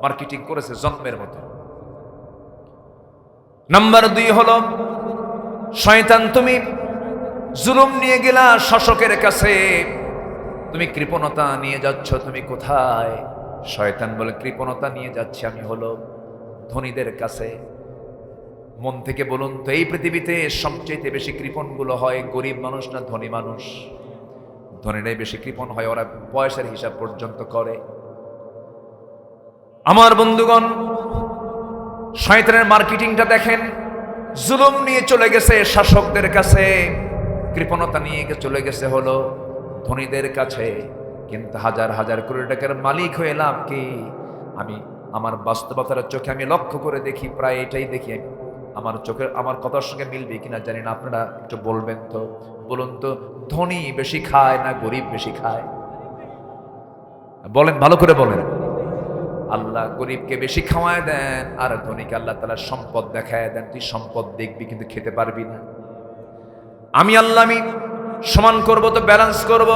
মার্কেটিং করেছে জন্মের মতো। নাম্বার 2 হলো শয়তান, তুমি জুলুম নিয়ে গেলা শাসকের কাছে, তুমি কৃপণতা নিয়ে যাচ্ছ, তুমি কোথায়? শয়তান বলে কৃপণতা নিয়ে যাচ্ছি আমি হলো ধনীদের কাছে। মন থেকে বলুন তো, এই পৃথিবীতে সবচেয়ে বেশি কৃপণগুলো হয় গরিব মানুষ না ধনী মানুষ? ধনীরাই বেশি কৃপণ হয়, ওরা পয়সার হিসাব পর্যন্ত করে। আমার বন্ধুগণ, শয়তানের মার্কেটিংটা দেখেন। জুলুম নিয়ে চলে গেছে শাসকদের কাছে, কৃপণতা নিয়ে চলে গেছে হলো ধনীদের কাছে। কিন্তু হাজার হাজার কোটি টাকার মালিক হয়ে লাভ কি? আমি আমার বাস্তবতার চোখে আমি লক্ষ্য করে দেখি, প্রায় এটাই দেখি। আমার চোখে আমার কথার সঙ্গে মিলবে কিনা জানি না, আপনারা একটু বলবেন তো। বলুন তো, ধনী বেশি খায় না গরিব বেশি খায়? বলেন, ভালো করে বলেন। আল্লাহ গরিবকে বেশি খাওয়ায় দেন, আর ধনীকে আল্লাহ তাআলা সম্পদ দেখায় দেন। তুই সম্পদ দেখবি কিন্তু খেতে পারবি না। আমি আল্লাহ আমি সমান করব, তো ব্যালেন্স করব।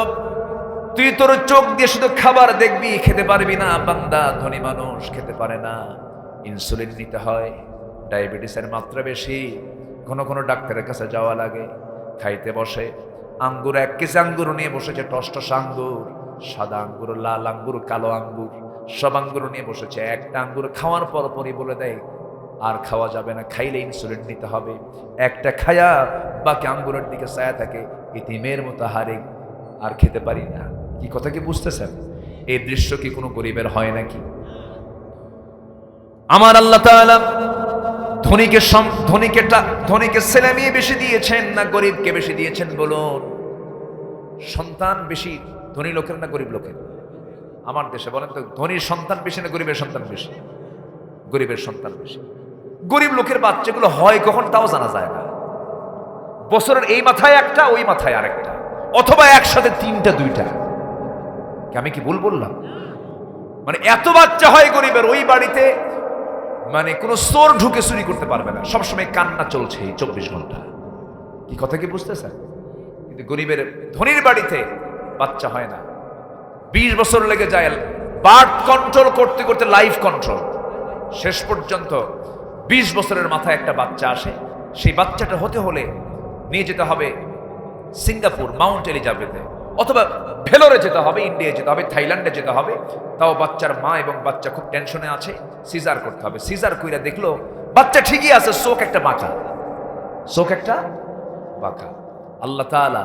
তুই তোর চোখ দিয়ে শুধু খাবার দেখবি, খেতে পারবি না। বান্দা ধনী মানুষ খেতে পারে না, ইনসুলিন নিতে হয়, ডায়াবেটিসের মাত্রা বেশি, ঘন ঘন ডাক্তারের কাছে যাওয়া লাগে। খাইতে বসে আঙ্গুর, 1 কেজি আঙ্গুর নিয়ে বসেছে, টসটস আঙ্গুর, সাদা আঙ্গুর, লাল আঙ্গুর, কালো আঙ্গুর, সব আঙ্গুর নিয়ে বসেছে। একটা আঙ্গুর খাওয়ার পরপরই বলে দেয় আর খাওয়া যাবে না, খাইলে ইনসুলিন নিতে হবে। একটা খায়া বাকি আঙ্গুরের দিকে ছায়া থাকে, ইতিমের মতো হারে, আর খেতে পারি না। কি কথা কি বুঝতেছেন? এই দৃশ্য কি কোনো গরিবের হয় নাকি? আমার আল্লাহ তাআলা ধনীকে ছেলে মেয়ে বেশি দিয়েছেন না গরিবকে বেশি দিয়েছেন? বলুন। সন্তান বেশি ধনী লোকের না গরিব লোকের? আমার দেশে বলেন তো, ধনীর সন্তান বেশি না গরিবের সন্তান বেশি? গরিবের সন্তান বেশি। গরিব লোকের বাচ্চাগুলো হয় কখন তাও জানা যায় না। বছরের এই মাথায় একটা, ওই মাথায় আরেকটা, অথবা একসাথে 3টা 2টা। আমি কি ভুল বললাম? মানে এত বাচ্চা হয় গরিবের, ওই বাড়িতে মানে কোনো চোর ঢুকে চুরি করতে পারবে না, সবসময় কান্না চলছে 24 ঘন্টা। কি কথা কি বুঝতেছেন? কিন্তু গরিবের, ধনীর বাড়িতে বাচ্চা হয় না, 20 বছর লেগে যায় বার্থ কন্ট্রোল করতে করতে, লাইফ কন্ট্রোল। শেষ পর্যন্ত 20 বছরের মাথায় একটা বাচ্চা আসে। সেই বাচ্চাটা হতে হলে নিয়ে যেতে হবে সিঙ্গাপুর, মাউন্ট এলিজাবেথে, অথবা ভেলোরে যেতে হবে, ইন্ডিয়া যেতে হবে, থাইল্যান্ডে যেতে হবে। তাও বাচ্চার মা এবং বাচ্চা খুব টেনশনে আছে, সিজার করতে হবে। সিজার কইরা দেখলো বাচ্চা ঠিকই আছে, চোখ একটা বাঁকা, চোখ একটা বাঁকা। আল্লাহ তাআলা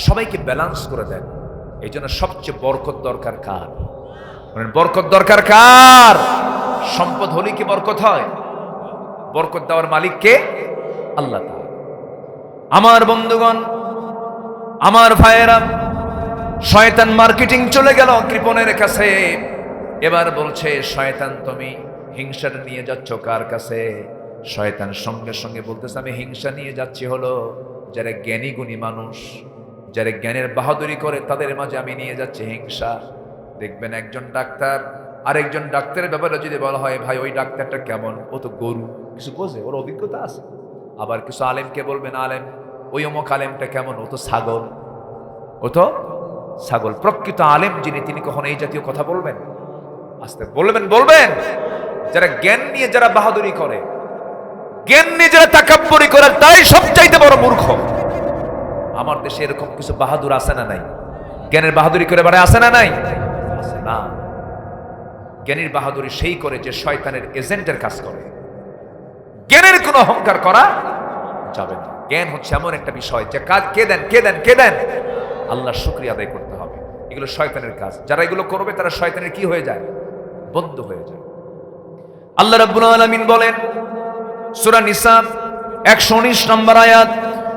সবাইকে ব্যালেন্স করে দেন। এই জন্য সবচেয়ে বরকত দরকার কার? বরকত দরকার কার? সম্পদ হলে কি বরকত হয়? বরকত দেওয়ার মালিক কে? আল্লাহ তাআলা। আমার বন্ধুগণ, আমার ভাইয়েরা, শয়তান মার্কেটিং চলে গেল কৃপণের কাছে। এবার বলছে শয়তান, তুমি হিংসা নিয়ে যাচ্ছ কার কাছে? শয়তান সঙ্গে সঙ্গে বলতেছে, আমি হিংসা নিয়ে যাচ্ছি হলো যারা জ্ঞানী গুণী মানুষ, যারা জ্ঞানের বাহাদুরি করে, তাদের মাঝে আমি নিয়ে যাচ্ছি হিংসা। দেখবেন একজন ডাক্তার আরেকজন ডাক্তারের ব্যাপারে যদি বলা হয়, ভাই ওই ডাক্তারটা কেমন, ও তো গরু, কিছু বোঝে, ওর অভিজ্ঞতা আছে। আবার কিছু আলেমকে বলবেন, আলেম ওই অমুক আলেমটা কেমন, ও তো ছাগল, ও তো ছাগল। প্রকৃত আলেম যিনি, তিনি কখনো এই জাতীয় কথা বলবেন? আস্তে বলবেন বলবেন। যারা জ্ঞান নিয়ে যারা বাহাদুরি করে, জ্ঞান নিয়ে যারা তাকাব্বুরি করে, তাই সবচাইতে বড় মূর্খ। আমার দেশে এরকম কিছু বাহাদুর আছে না নাই? জ্ঞানের বাহাদুরি করে বাড়ে আছে না নাই? আছে না। জ্ঞানীর বাহাদুরি সেই করে যে শয়তানের এজেন্টের কাজ করে। জ্ঞানের কোনো অহংকার করা যাবে না। জ্ঞান হচ্ছে এমন একটা বিষয় যে কাজ কে দেন কে দেন কে দেন, আল্লাহর শুকরিয়া আদায় করতে হবে। এগুলো শয়তানের কাজ। যারা এগুলো করবে তারা শয়তানের কি হয়ে যায়? বন্ধু হয়ে যায়। আল্লাহ রাব্বুল আলামিন বলেন সূরা নিসা 119 নম্বর আয়াত,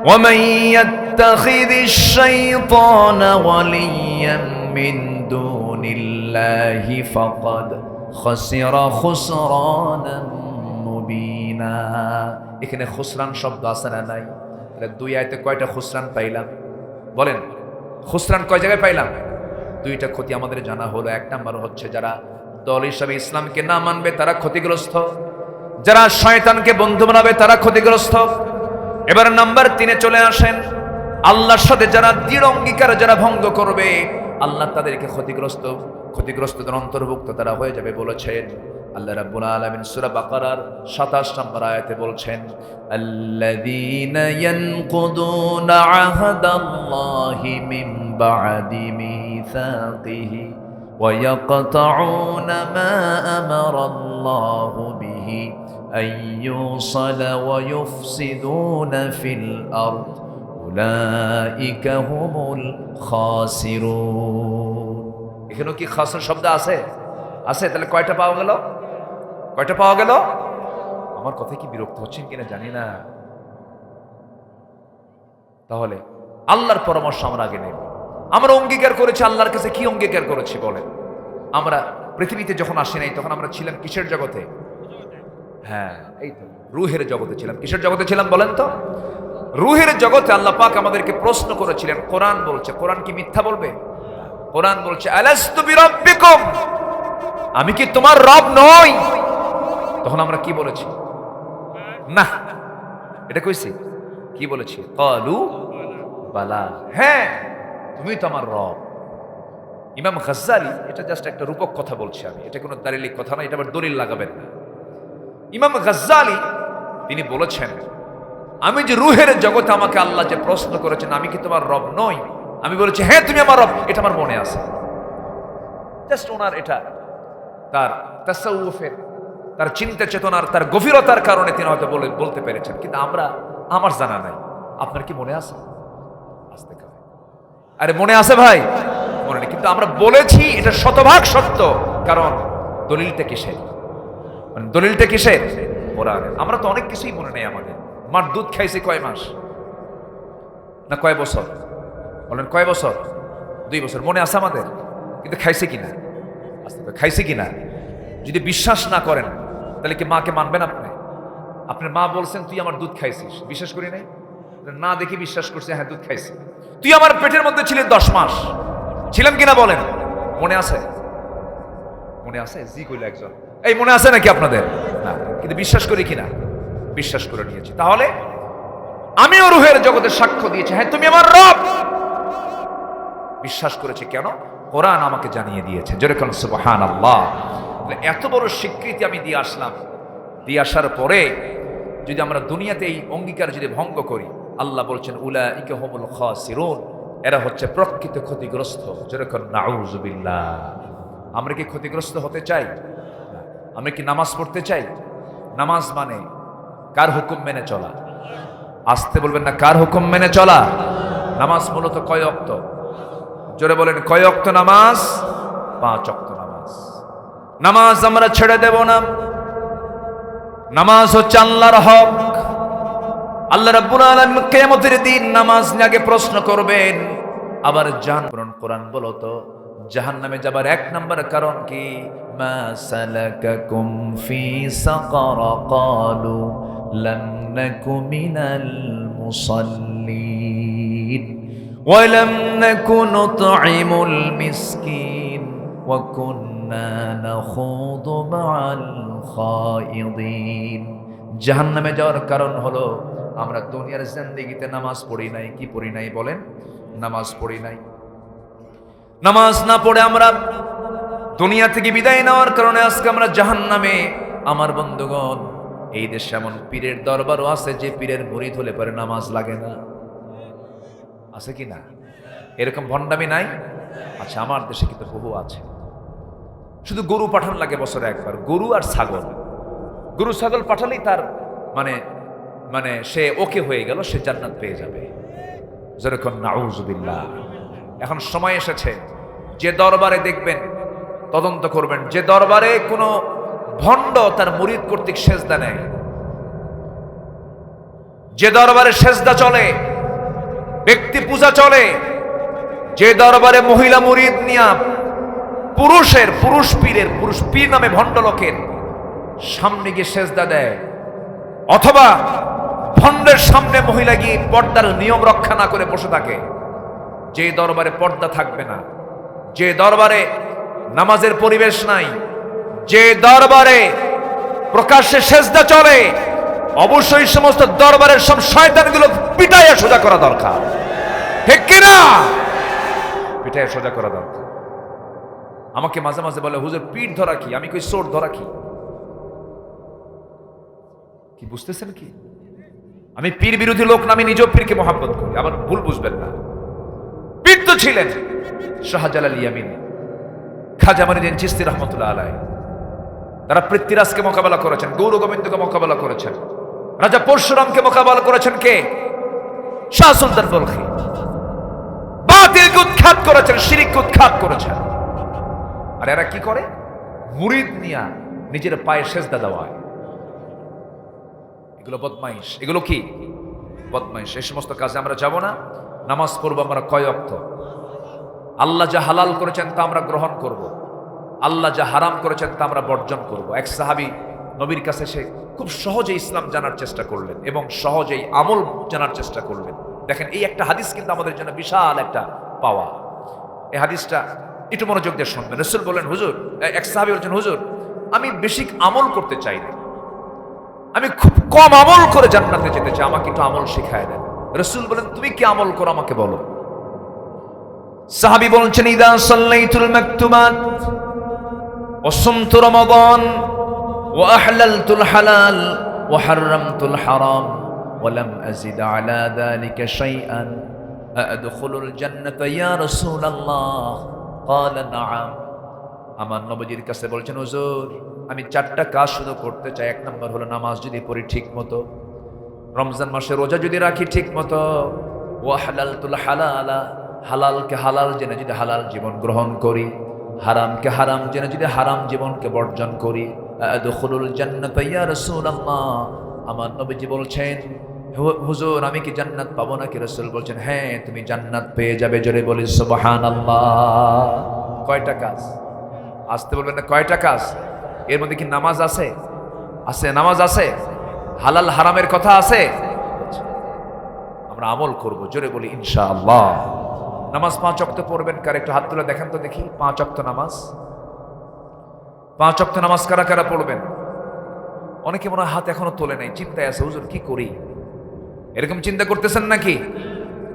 وَمَن يَتَّخِذِ الشَّيْطَانَ وَلِيًّا مِّن دُونِ اللَّهِ فَقَدْ خَسِرَ خُسْرَانًا মুবিনা। এখানে খুসরান শব্দ আছে না নাই? তাহলে দুই আয়াতে কয়টা খুসরান পাইলাম বলেন? খুসরান কয় জায়গায় পাইলাম? দুইটা ক্ষতি আমাদের জানা হলো। এক নাম্বার হচ্ছে যারা দল হিসাবে ইসলামকে না মানবে তারা ক্ষতিগ্রস্ত, যারা শয়তানকে বন্ধু বানাবে তারা ক্ষতিগ্রস্ত। এবার নাম্বার 3-এ চলে আসেন, আল্লাহর সাথে যারা দৃঢ় অঙ্গীকার যারা ভঙ্গ করবে, আল্লাহ তাদেরকে ক্ষতিগ্রস্তদের অন্তর্ভুক্ত তারা হয়ে যাবে বলেছেন আল্লাহ রাব্বুল আলামিন সূরা বাকারার 27 নম্বর আয়াতে বলছেন, আল্লাযীনা ইয়ানকুদুনা আহাদাল্লাহি মিন বা'দি মিসাকিহি ওয়া ইয়াকতাউনা মা আমারাল্লাহু বিহি আইয়ুসালা ওয়া ইউফসিদুনা ফিল আরদ উলাইকা হুমুল খাসিরুন। এখানেও কি খাসির শব্দ আছে? আছে। তাহলে কয়টা পাওয়া গেল? কয়টা পাওয়া গেল? আমার কথায় কি বিরক্ত হচ্ছেন কিনা জানি না। তাহলে আল্লাহর পরামর্শ আমরা আগে নেব। আমরা অঙ্গীকার করেছি আল্লাহর কাছে। কি অঙ্গীকার করেছি বলেন? আমরা পৃথিবীতে যখন আসি নাই তখন আমরা ছিলাম কিসের জগতে? হ্যাঁ, এই তো রূহের জগতে ছিলাম। কিসের জগতে ছিলাম বলেন তো? রূহের জগতে আল্লাহ পাক আমাদেরকে প্রশ্ন করেছিলেন। কোরআন বলছে, কোরআন কি মিথ্যা বলবে? কোরআন বলছে আলাস্তু বিরাব্বিকুম, আমি কি তোমার রব নই? তখন আমরা কি বলেছি? না। এটা কইছি? কি বলেছি? ক্বালু বালা, হ্যাঁ তুমি তো আমার রব। ইমাম গাজ্জালী, এটা জাস্ট একটা রূপক কথা বলছি আমি, এটা কোনো দালিলিক কথা না, এটা আবার দলিল লাগাবেন না। ইমাম গাজ্জালী তিনি বলেছেন, আমি যে রূহের জগতে আমাকে আল্লাহ যে প্রশ্ন করেছেন আমি কি তোমার রব নই, আমি বলেছি হ্যাঁ তুমি আমার রব। এটা আমার মনে আছে। জাস্ট ওনার এটা তার তাসাউফের, তার চিন্তা চেতনার, তার গভীরতার কারণে তিনি হয়তো বলতে পেরেছেন, কিন্তু আমার জানা নাই। আপনার কি মনে আছে? আস্তে কাছে, আরে মনে আছে ভাই? মনে নেই, কিন্তু আমরা বলেছি এটা শতভাগ সত্য। কারণ দলিলটা কিসের? মানে দলিলটা কিসের? কোরআনের। আমরা তো অনেক কিছুই মনে নেই আমাদের। মার দুধ খাইছি কয় মাস না কয় বছর? বলেন কয় বছর? 2 বছর। মনে আছে আমাদের? কিন্তু খাইছে কিনা? আস্তে খাইছে কিনা? যদি বিশ্বাস না করেন তাহলে কি মাকে মানবেন আপনি? আপনার মা বলছেন তুই আমার দুধ খাইছিস, বিশ্বাস করি নাই? না দেখি বিশ্বাস করছে, হ্যাঁ দুধ খাইছি। তুই আমার পেটের মধ্যে ছিলি 10 মাস, ছিলাম কিনা বলেন? মনে আছে? মনে আছে? জি কইল একজন। এই মনে আছে নাকি আপনাদের? না, কিন্তু বিশ্বাস করি কিনা? বিশ্বাস করে নিয়েছি। তাহলে আমিও রূহের জগতে সাক্ষ্য দিয়েছি, হ্যাঁ তুমি আমার রব। বিশ্বাস করেছি কেন? কোরআন আমাকে জানিয়ে দিয়েছে। জোরে কোন সুবহানাল্লাহ। এত বড় স্বীকৃতি আমি দিয়ে আসলাম, দিয়ে আসার পরে যদি আমরা দুনিয়াতে এই অঙ্গীকার যদি ভঙ্গ করি, আল্লাহ বলছেন উলাইকা হুমুল খাসিরুন, এরা হচ্ছে প্রকৃত ক্ষতিগ্রস্ত। জোরে কোন নাউযুবিল্লাহ। আমরা কি ক্ষতিগ্রস্ত হতে চাই? আমরা কি নামাজ পড়তে চাই? নামাজ মানে কার হুকুম মেনে চলা? আসতে বলবেন না, কার হুকুম মেনে চলা? নামাজ মূলত কয় ওয়াক্ত? জোরে বলেন কয় ওয়াক্ত নামাজ? 5 ওয়াক্ত নামাজ। নামাজ আমরা ছেড়ে দেব না। নামাজ হচ্ছে আল্লাহর হক। আল্লাহ রাব্বুল আলামিন কিয়ামতের দিন নামাজ নিয়ে আগে প্রশ্ন করবেন। আবার কোরআন বলো তো জাহান্নামে যাবার 1 নম্বর কারণ কি? মা সালাকাকুম ফি সাকার ক্বালু লাম নাকু মিনাল মুসাল্লিন ওয়া লাম নাকু নুতঈমুল মিসকিন ওয়া কুন্না নাখুদু মা'আল খায়িদিন। জাহান্নামে যাওয়ার কারণ হলো আমরা দুনিয়ার জিন্দেগিতে নামাজ পড়ি নাই। কি পড়ি নাই বলেন? নামাজ পড়ি নাই। নামাজ না পড়ে আমরা দুনিয়া থেকে বিদায় নেওয়ার কারণে আজকে আমরা জাহান্নামে। আমার বন্ধুগণ, এই দেশে এমন পীরের দরবারও আছে যে পীরের মুরিদ হলে পরে নামাজ লাগে না। আছে কি না? এরকম ভণ্ডামি নাই? আচ্ছা, আমার দেশে কিন্তু বহু আছে। শুধু গরু পাঠান লাগে বছরে একবার, গরু আর ছাগল। গরু ছাগল পাঠালেই তার মানে মানে সে ওকে হয়ে গেল, সে জান্নাত পেয়ে যাবে। যেরকম নাউজুবিল্লাহ। এখন সময় এসেছে, যে দরবারে দেখবেন তদন্ত করবেন, যে দরবারে কোনো ভণ্ড তার মুরিদ কর্তৃক সেজদা নেয়, যে দরবারে সেজদা চলে, ব্যক্তি পূজা চলে, যে দরবারে মহিলা মুরিদ নিয়া পুরুষ পীর নামে ভণ্ড লোকের সামনে গিয়ে সেজদা দেয়, অথবা ভণ্ডের সামনে মহিলা গিয়ে পর্দার নিয়ম রক্ষা না করে বসে থাকে, যে দরবারে পর্দা থাকবে না, যে দরবারে নামাজের পরিবেশ নাই, যে দরবারে প্রকাশ্যে সেজদা চলে, অবশ্যই সমস্ত দরবারের সব শয়তানগুলো পিটাইয়া সোজা করা দরকার। ঠিক কিনা? পিটাইয়া সোজা করা দরকার। আমাকে মাঝে মাঝে বলে, হুজুর পিঠ ধরা কি? আমি কই চোর ধরা কি? কি বুঝতেছেন কি? আমি পীর বিরোধী লোক না, আমি নিজেও পীরকে মহাব্বত করি, আবার ভুল বুঝবেন না। পীর তো ছিলেন শাহজালাল ইয়ামিনী, খাজা মঈনুদ্দিন চিশতি রহমতুল্লাহ আলাইহি। তারা পৃথ্বীরাজকে মোকাবেলা করেছেন, গৌর গোবিন্দকে মোকাবেলা করেছেন, রাজা পরশুরামকে মোকাবেলা করেছেন কে? শাহ সুলতান বলখি। বাতিলকে উৎখাত করেছেন, শিরককে উৎখাত করেছেন। আর এরা কি করে? মুরিদ নিয়া নিজের পায়ে সেজদা দেওয়ায়। এগুলো বদমাইশ। এগুলো কি বদমাইশ? এই সমস্ত কাজে আমরা যাব না। নামাজ পড়বো আমরা কয় ওয়াক্ত। আল্লাহ যা হালাল করেছেন তা আমরা গ্রহণ করব, আল্লাহ যা হারাম করেছেন তা আমরা বর্জন করব। এক সাহাবী নবীর কাছে সে খুব সহজে ইসলাম জানার চেষ্টা করলেন এবং সহজেই আমল জানার চেষ্টা করলেন। দেখেন, এই একটা হাদিস কিন্তু আমাদের জন্য বিশাল একটা পাওয়া। এই হাদিসটা একটু মনোযোগ দিয়ে শুনবেন। রাসূল বলেন, হুজুর, এক সাহাবী বলছেন, হুজুর আমি বেশি আমল করতে চাই না, আমি খুব কম আমল করে জান্নাতে যেতে চাই, আমাকে একটু আমল শিখায় দেন। রাসূল বলেন, তুমি কি আমল করো আমাকে বলো। সাহাবী বলছেন, ইদা সাল্লাইতুল মাকতুবাত ওয়া সুমতু রমাদান ওয়া আহলালতুল হালাল ওয়া হাররামতুল হারাম ওয়া লাম আযিদ আলা যালিকা শাইআন আদখুলুল জান্নাতা ইয়া রাসূলুল্লাহ। ক্বালা নাআম। আমার নবীজির কাছে বলছেন, হুজুর আমি 4টা কাজ শুধু করতে চাই। 1 নম্বর হলো নামাজ যদি পড়ি ঠিক মতো, রমজান মাসে রোজা যদি রাখি ঠিক মতো, ওয়া হালালতুল হালালা, হালালকে হালাল জেনে যদি হালাল জীবন গ্রহণ করি, হারামকে হারাম জেনে যদি হারাম জীবনকে বর্জন করি, আদখুলুল জান্নাতা ইয়া রাসূলুল্লাহ। আমার নবীজি বলছেন, হুজুর আমি কি জান্নাত পাবো নাকি? রাসূল বলছেন, হ্যাঁ তুমি জান্নাত পেয়ে যাবে। জোরে বলি সুবহানাল্লাহ। কয়টা কাজ? আসতে বলবেন না, কয়টা কাজ? এর মধ্যে কি নামাজ আছে? আছে, নামাজ আছে। হালাল হারামের কথা আছে। আমরা আমল করব, জোরে বলি ইনশাআল্লাহ। নামাজ 5 ওয়াক্ত পড়বেন। কার একটু হাত তুলে দেখেন তো দেখি। 5 ওয়াক্ত নামাজ, 5 ওয়াক্ত নামাজ কারা কারা পড়বেন? অনেকে মনে হয় হাত এখনো তোলে নাই, চিন্তায় আছে, হুজুর কি করি? এরকম চিন্তা করতেছেন নাকি?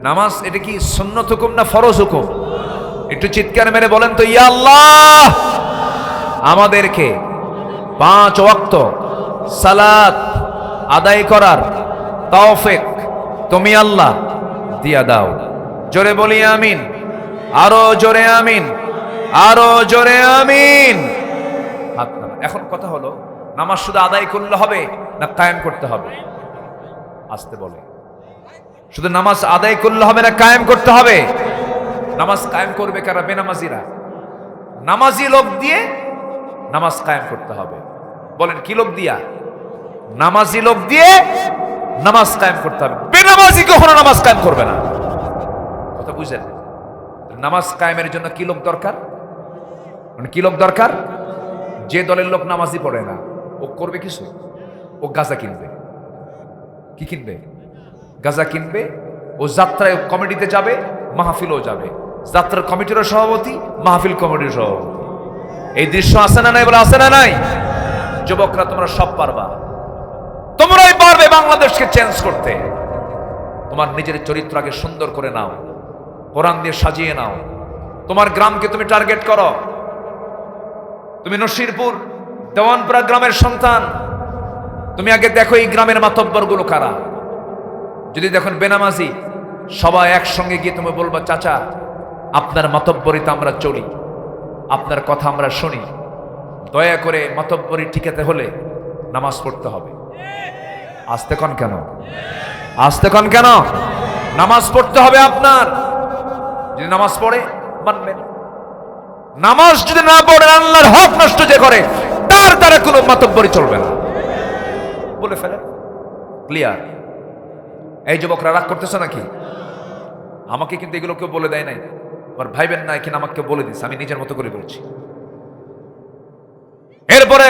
নামাজ এটা কি সুন্নত হুকুম না ফরজ হুকুম? একটু চিৎকার মেরে বলেন তো, ইয়া আল্লাহ আমাদেরকে 5 ওয়াক্ত সালাত আদায় করার তৌফিক তুমি আল্লাহ দিয়া দাও। জোরে বলি আমিন। আরো জোরে আমিন, আরো জোরে আমিন। হাত নামান। এখন কথা হলো, নামাজ শুধু আদায় করলে হবে না কায়েম করতে হবে? আসতে বলে, শুধু নামাজ আদায় করলে হবে না কায়েম করতে হবে? নামাজ কায়েম করবে কারা? বেনামাজিরা। নামাজি লোক দিয়ে নামাজ কায়েম করতে হবে। বলেন কি লোক দিয়া? নামাজি লোক দিয়ে নামাজ কায়েম করতে হবে। বেনামাজি কখনো নামাজ কায়েম করবে না। কথা বুঝলেন? নামাজ কায়েমের জন্য কি লোক দরকার? মানে কি লোক দরকার? যে দলের লোক নামাজই পড়ে না, ও করবে কিছু? ও গাঁজা কিনবে। কি কিনবে? গাঁজা কিনবে। ও যাত্রায় কমিটিতে যাবে, মাহফিলও যাবে। যাত্রার কমিটিরও সভাপতি, মাহফিল কমিটির সভাপতি। এই দৃশ্য আছে না নাই? বলে আছে না নাই? যুবকরা তোমরা সব পারবা, তোমরাই পারবে বাংলাদেশকে চেঞ্জ করতে। তোমার নিজের চরিত্র আগে সুন্দর করে নাও, কোরআন দিয়ে সাজিয়ে নাও। তোমার গ্রামকে তুমি টার্গেট করো, তুমি নসিরপুর দেওয়ানপুরা গ্রামের সন্তান, তুমি আগে দেখো এই গ্রামের মাতব্বর গুলো কারা। যদি দেখুন বেনামাজি, সবাই একসঙ্গে গিয়ে তুমি বলবা, চাচা আপনার মাতব্বরিতে আমরা চলি, আপনার কথা আমরা শুনি, দয়া করে মাতব্বরি টিকাতে হলে নামাজ পড়তে হবে। আসতে কন কেন, আসতে কন কেন? নামাজ পড়তে হবে আপনার। যদি নামাজ পড়ে মানবেন, নামাজ যদি না পড়ে আল্লাহর হক নষ্ট যে করে তার দ্বারা কোনো মাতব্বরি চলবে না, বলে ফেলেন। ক্লিয়ার? এই যুবকরা রাগ করতেছ নাকি? আমাকে কিন্তু এগুলো কেউ বলে দেয় নাই, আমার ভাইবেন না, এখানে আমাকে বলে দিস, আমি নিজের মতো করে বলছি। এরপরে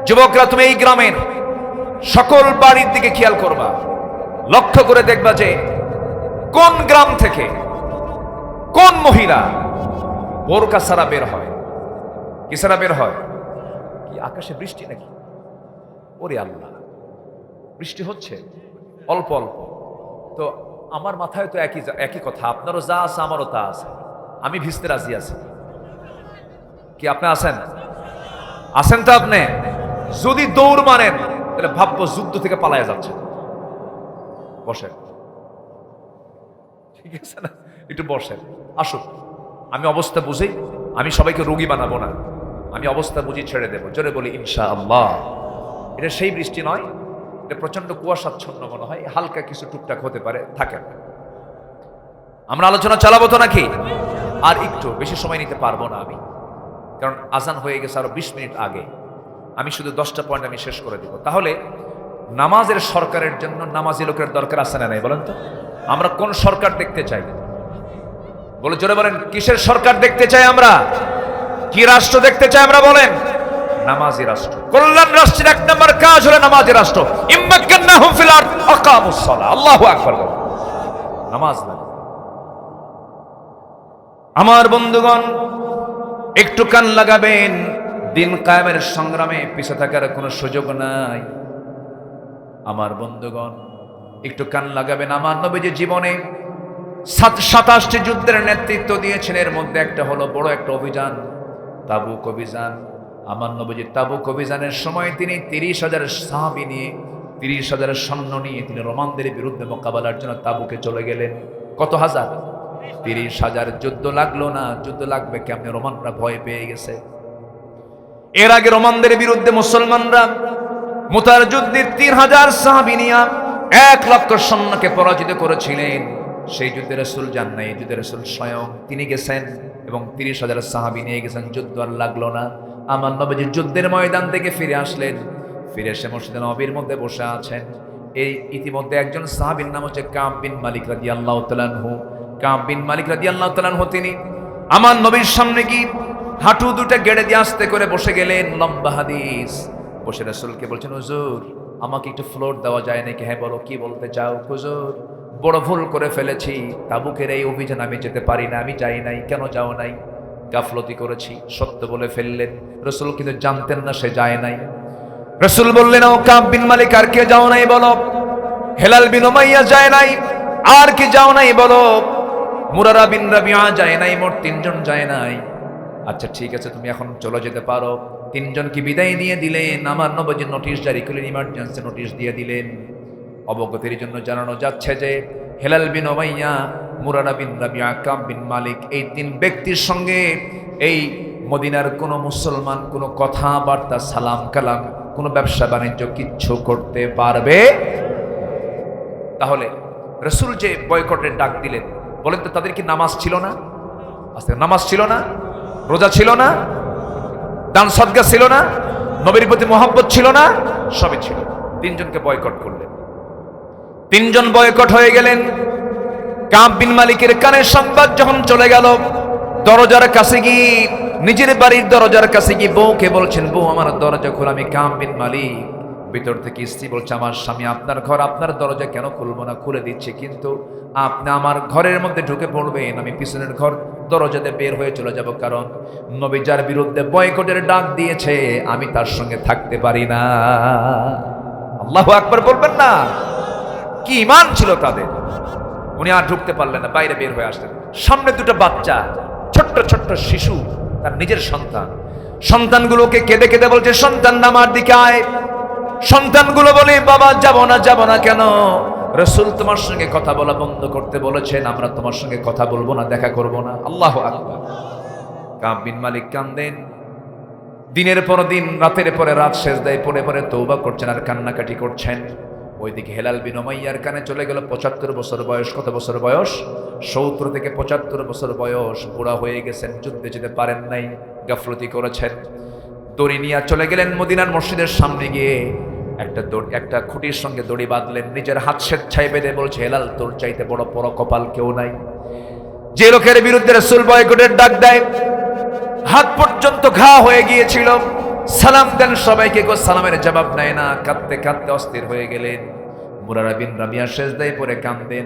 যুবকরা, তুমি এই গ্রামের সকল বাড়ির দিকে খেয়াল করবা, লক্ষ্য করে দেখবা যে কোন গ্রাম থেকে কোন মহিলা বোরকা ছাড়া বের হয়। কি ছাড়া বের হয়? কি আকাশে বৃষ্টি নাকি? ওরে আল্লাহ, বৃষ্টি হচ্ছে অল্প অল্প। তো আমার মাথায় তো একই কথা, আপনারও যা আছে আমারও তা আছে, আমি ভিজতে রাজি আছি। কি আপনি আছেন? আছেন তো আপনি? যদি দৌড় মারেন তাহলে ভাববো যুদ্ধ থেকে পালায়া যাচ্ছে। বসেন, ঠিক আছে না? একটু বসেন, আসুন। আমি অবস্থা বুঝি, আমি সবাইকে রোগী বানাবো না, আমি অবস্থা বুঝি ছেড়ে দেবো। জোরে বলি ইনশাআল্লাহ। এটা সেই বৃষ্টি নয়, এটা প্রচন্ড কুয়াশাচ্ছন্ন মনে হয়, হালকা কিছু টুকটাক হতে পারে, থাকেন। আমরা আলোচনা চালাবো তো নাকি? আর একটু বেশি সময় নিতে পারবো না আমি, কারণ আজান হয়ে গেছে আরো 20 মিনিট আগে। আমি শুধু 10টা পয়েন্ট আমি শেষ করে দিব। তাহলে নামাজের সরকারের জন্য নামাজি লোকের দরকার আছে না নাই বলেন তো? আমরা কোন সরকার দেখতে চাই? বলে জোরে বলেন, কিসের সরকার দেখতে চাই আমরা? কি রাষ্ট্র দেখতে চাই আমরা বলেন? নামাজি রাষ্ট্র। কল্যাণ রাষ্ট্রের 1 নম্বর কাজ হলো নামাজি রাষ্ট্র। ইম্মাক্কান্নাহুম ফিল আরদ আকামুস সালাহ। আল্লাহু আকবার। নামাজ না। আমার বন্ধুগণ, একটু কান লাগাবেন, দিন কায়েমের সংগ্রামে পিছে থাকার কোনো সুযোগ নাই। আমার বন্ধুগণ একটু কান লাগাবেন। আমার নবীজি জীবনে 27টি যুদ্ধের নেতৃত্ব দিয়েছেন, এর মধ্যে একটা হলো বড় একটা অভিযান, তাবুক অভিযান। আমার নবীজি তাবুক অভিযানের সময় তিনি 30,000 সাহাবী নিয়ে, 30,000 সৈন্য নিয়ে তিনি রোমানদের বিরুদ্ধে মোকাবেলার জন্য তাবুকে চলে গেলেন। কত হাজার? 30,000। যুদ্ধ লাগলো না, যুদ্ধ লাগবে কেমনে? রোমানরা ভয় পেয়ে গেছে। এর আগে রোমানদের বিরুদ্ধে মুসলমানরা মুতার যুদ্ধে 3,000 সাহাবী নিয়ে 1 লক্ষ সৈন্যকে পরাজিত করেছিলেন। সেই যুদ্ধে রাসূল যান নাই, যুদ্ধে রাসূল স্বয়ং তিনি গেছেন এবং 30,000 সাহাবী নিয়ে গেছেন। যুদ্ধ আর লাগলো না। আমার নবীজি যুদ্ধের ময়দান থেকে ফিরে আসলেন, ফিরে এসে মসজিদে নববীর মধ্যে বসে আছেন। এই ইতিমধ্যে একজন সাহাবীর নাম হচ্ছে কাব বিন মালিক রাদিয়াল্লাহু তাআলা আনহু। কাব বিন মালিক রাদিয়াল্লাহু তাআলা আনহু তিনি আমার নবীর সামনে গিয়ে হাঁটু দুটো গেড়ে দিয়ে আস্তে করে বসে গেলেন। লম্বা হাদিস। বসে রাসূলকে বলছেন, হুজুর আমাকে একটু ফ্লোর দেওয়া যায় নাকি? হ্যাঁ বলো, কি বলতে চাও? হুজুর বড় ভুল করে ফেলেছি, তাবুকের এই অভিযান আমি যেতে পারি না, আমি যাই নাই। কেন যাও নাই? গাফলতি করেছি, সত্য বলে ফেললেন। রাসূল কিন্তু জানতেন না সে যায় নাই। রাসূল বললেন, ও কাব বিন মালিক, আর কে যাও নাই বলো? হেলাল বিন উমাইয়া যায় নাই। আর কি যাও নাই বলো? মুরারা বিন রাবিয়া যায় নাই। মোট 3 জন যায় নাই। আচ্ছা ঠিক আছে, তুমি এখন চলে যেতে পারো। 3 জনকে বিদায় দিয়ে দিলেন। আমার নবীজি নোটিশ জারি করলেন, ইমার্জেন্সি নোটিশ দিয়ে দিলেন। অবগতির জন্য জানানো যাচ্ছে যে হেলাল বিন উমাইয়া, মুরারা বিন রাবিয়া, কাব বিন মালিক, এই 3 ব্যক্তির সঙ্গে এই মদিনার কোনো মুসলমান কোনো কথাবার্তা, সালাম কালাম, কোনো ব্যবসা বাণিজ্য কিচ্ছু করতে পারবে। তাহলে রাসূল যে বয়কটের ডাক দিলেন, বলেন তো তাদের কি নামাজ ছিল না? আচ্ছা, নামাজ ছিল না? রোজা ছিল না? দান সদকা ছিল না? নবীর প্রতি মহব্বত ছিল না? সবই ছিল। 3 জনকে বয়কট করলেন। 3 জন বয়কট হয়ে গেলেন। কাব বিন মালিকের কানে সংবাদ যখন চলে গেল, দরজার কাছে গিয়ে, নিজের বাড়ির দরজার কাছে গিয়ে বউকে বলছেন, বউ আমার দরজা খোলা। আমি কাব বিন মালিক। ভিতর থেকে স্ত্রী বলছে, আমার স্বামী আপনার ঘর, আপনার দরজা কেন খুলবো না? খুলে দিচ্ছে, কিন্তু আপনি আমার ঘরের মধ্যে ঢুকে পড়বেন, আমি পিছনের ঘর দরজাতে বের হয়ে চলে যাব, কারণ নবী যার বিরুদ্ধে বয়কটের ডাক দিয়েছে আমি তার সঙ্গে থাকতে পারি না। আল্লাহু আকবার বলবেন না? কি ঈমান ছিল তাদের! উনি আর ঢুকতে পারলেন না, বাইরে বের হয়ে আসলেন। সামনে 2টা বাচ্চা, ছোট্ট ছোট্ট শিশু, তার নিজের সন্তান। সন্তানগুলোকে কেঁদে কেঁদে বলছে, সন্তান আমার দিকে আয়। সন্তানগুলো বলে, বাবা যাব না কেন? রাসূল তোমার সঙ্গে কথা বলা বন্ধ করতে বলেছেন, আমরা তোমার সঙ্গে কথা বলবো না, দেখা করব না। আল্লাহু আকবার। কাব বিন মালিক কান্দেন, দিনের পর দিন, রাতের পরে রাত সেজদায় পড়ে পড়ে তওবা করছেন আর কান্নাকাটি করছেন। ওইদিকে হেলাল বিন উমাইয়ার কানে চলে গেল 75 বছর বয়স। কত বছর বয়স? 70 থেকে 75 বছর বয়স। বুড়া হয়ে গেছেন, যুদ্ধে যেতে পারেন নাই, গাফলতি করেছেন। দড়ি নিয়ে চলে গেলেন মদিনার মসজিদের সামনে গিয়ে একটা খুঁটির সঙ্গে দড়ি বাঁধলেন, নিজের হাত স্বেচ্ছায় বেঁধে বলছে, হেলাল তোর চাইতে বড় বড় কপাল কেউ নাই। যে লোকের বিরুদ্ধে রাসূল বয়কটের ডাক দেয়, হাত পর্যন্ত ঘা হয়ে গিয়েছিল, সালাম দেন সবাইকে, সালামের জবাব নেয় না, কাঁদতে কাঁদতে অস্থির হয়ে গেলেন। মুরারা বিন রাবিয়া সেজদায় পড়ে কাঁদেন।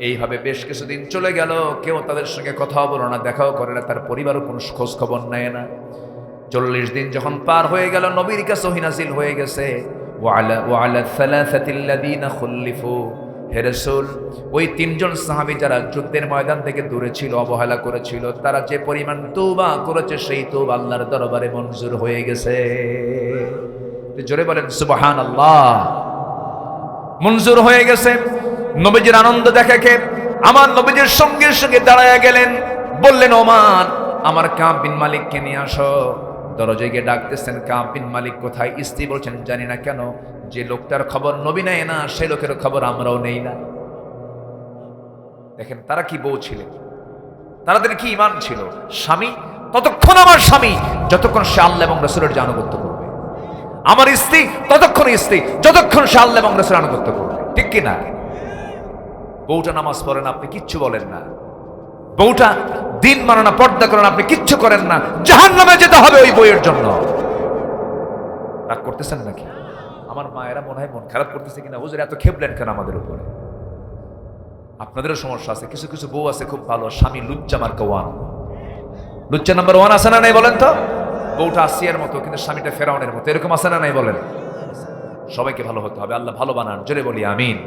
এইভাবে বেশ কিছুদিন চলে গেল, কেউ তাদের সঙ্গে কথাও বলো না, দেখাও করে না, তার পরিবারও কোনো খোঁজ খবর নেয় না। 40 দিন যখন পার হয়ে গেল, নবীর কাছে ওহী নাযিল হয়ে গেছে, ওয়ালা সালাসাতিল্লাযীনা খুল্লিফু, হে রাসূল, ওই 3 জন সাহাবী যারা যুদ্ধের ময়দান থেকে দূরে ছিল, অবহেলা করেছিল, তারা যে পরিমাণ তওবা করেছে, সেই তওবা আল্লাহর দরবারে মঞ্জুর হয়ে গেছে। জোরে বলেন সুবহানাল্লাহ। মঞ্জুর হয়ে গেছে। নবীজির আনন্দ দেখে আমার নবীজির সঙ্গে সঙ্গে দাঁড়ায়া গেলেন, বললেন, ওমান, আমার কাব বিন মালিককে নিয়ে আসো। দরজায় গিয়ে ডাকতেছেন, কাব বিন মালিক কোথায়? স্ত্রী বলছেন, জানি না। কেন? যে লোকটার খবর নবী নেয় না, সেই লোকের খবর আমরাও নেই না। দেখেন তারা কি বউ ছিলেন, তাদের কি ঈমান ছিল। স্বামী ততক্ষণ আমার স্বামী যতক্ষণ সে আল্লাহ এবং রাসূলের আনুগত্য করবে। আমার স্ত্রী ততক্ষণ স্ত্রী যতক্ষণ সে আল্লাহ এবং রাসূলের আনুগত্য করবে। ঠিক কি না? বউটা নামাজ পড়েন, আপনি কিচ্ছু বলেন না। বউটা দিন মানে না, পর্দা করেন, আপনি কিচ্ছু করেন না। জাহান্নামে যেতে হবে ওই বইয়ের জন্য। রাগ করতেছেন নাকি? আমার মায়েরা মনে হয় মন খারাপ করতেছে কিনা, হুজুর এত খেপলেন কেন আমাদের উপরে? আপনাদেরও সমস্যা আছে। কিছু কিছু বউ আছে খুব ভালো, স্বামী লুচ্চা মার্কা 1, লুচ্চা নাম্বার 1 আছে না নাই বলেন তো? বউটা আসিয়ার মতো, কিন্তু স্বামীটা ফেরাউনের মতো, এরকম আছে না নাই বলেন? সবাইকে ভালো হতে হবে, আল্লাহ ভালো বানান। জোরে বলি আমিন।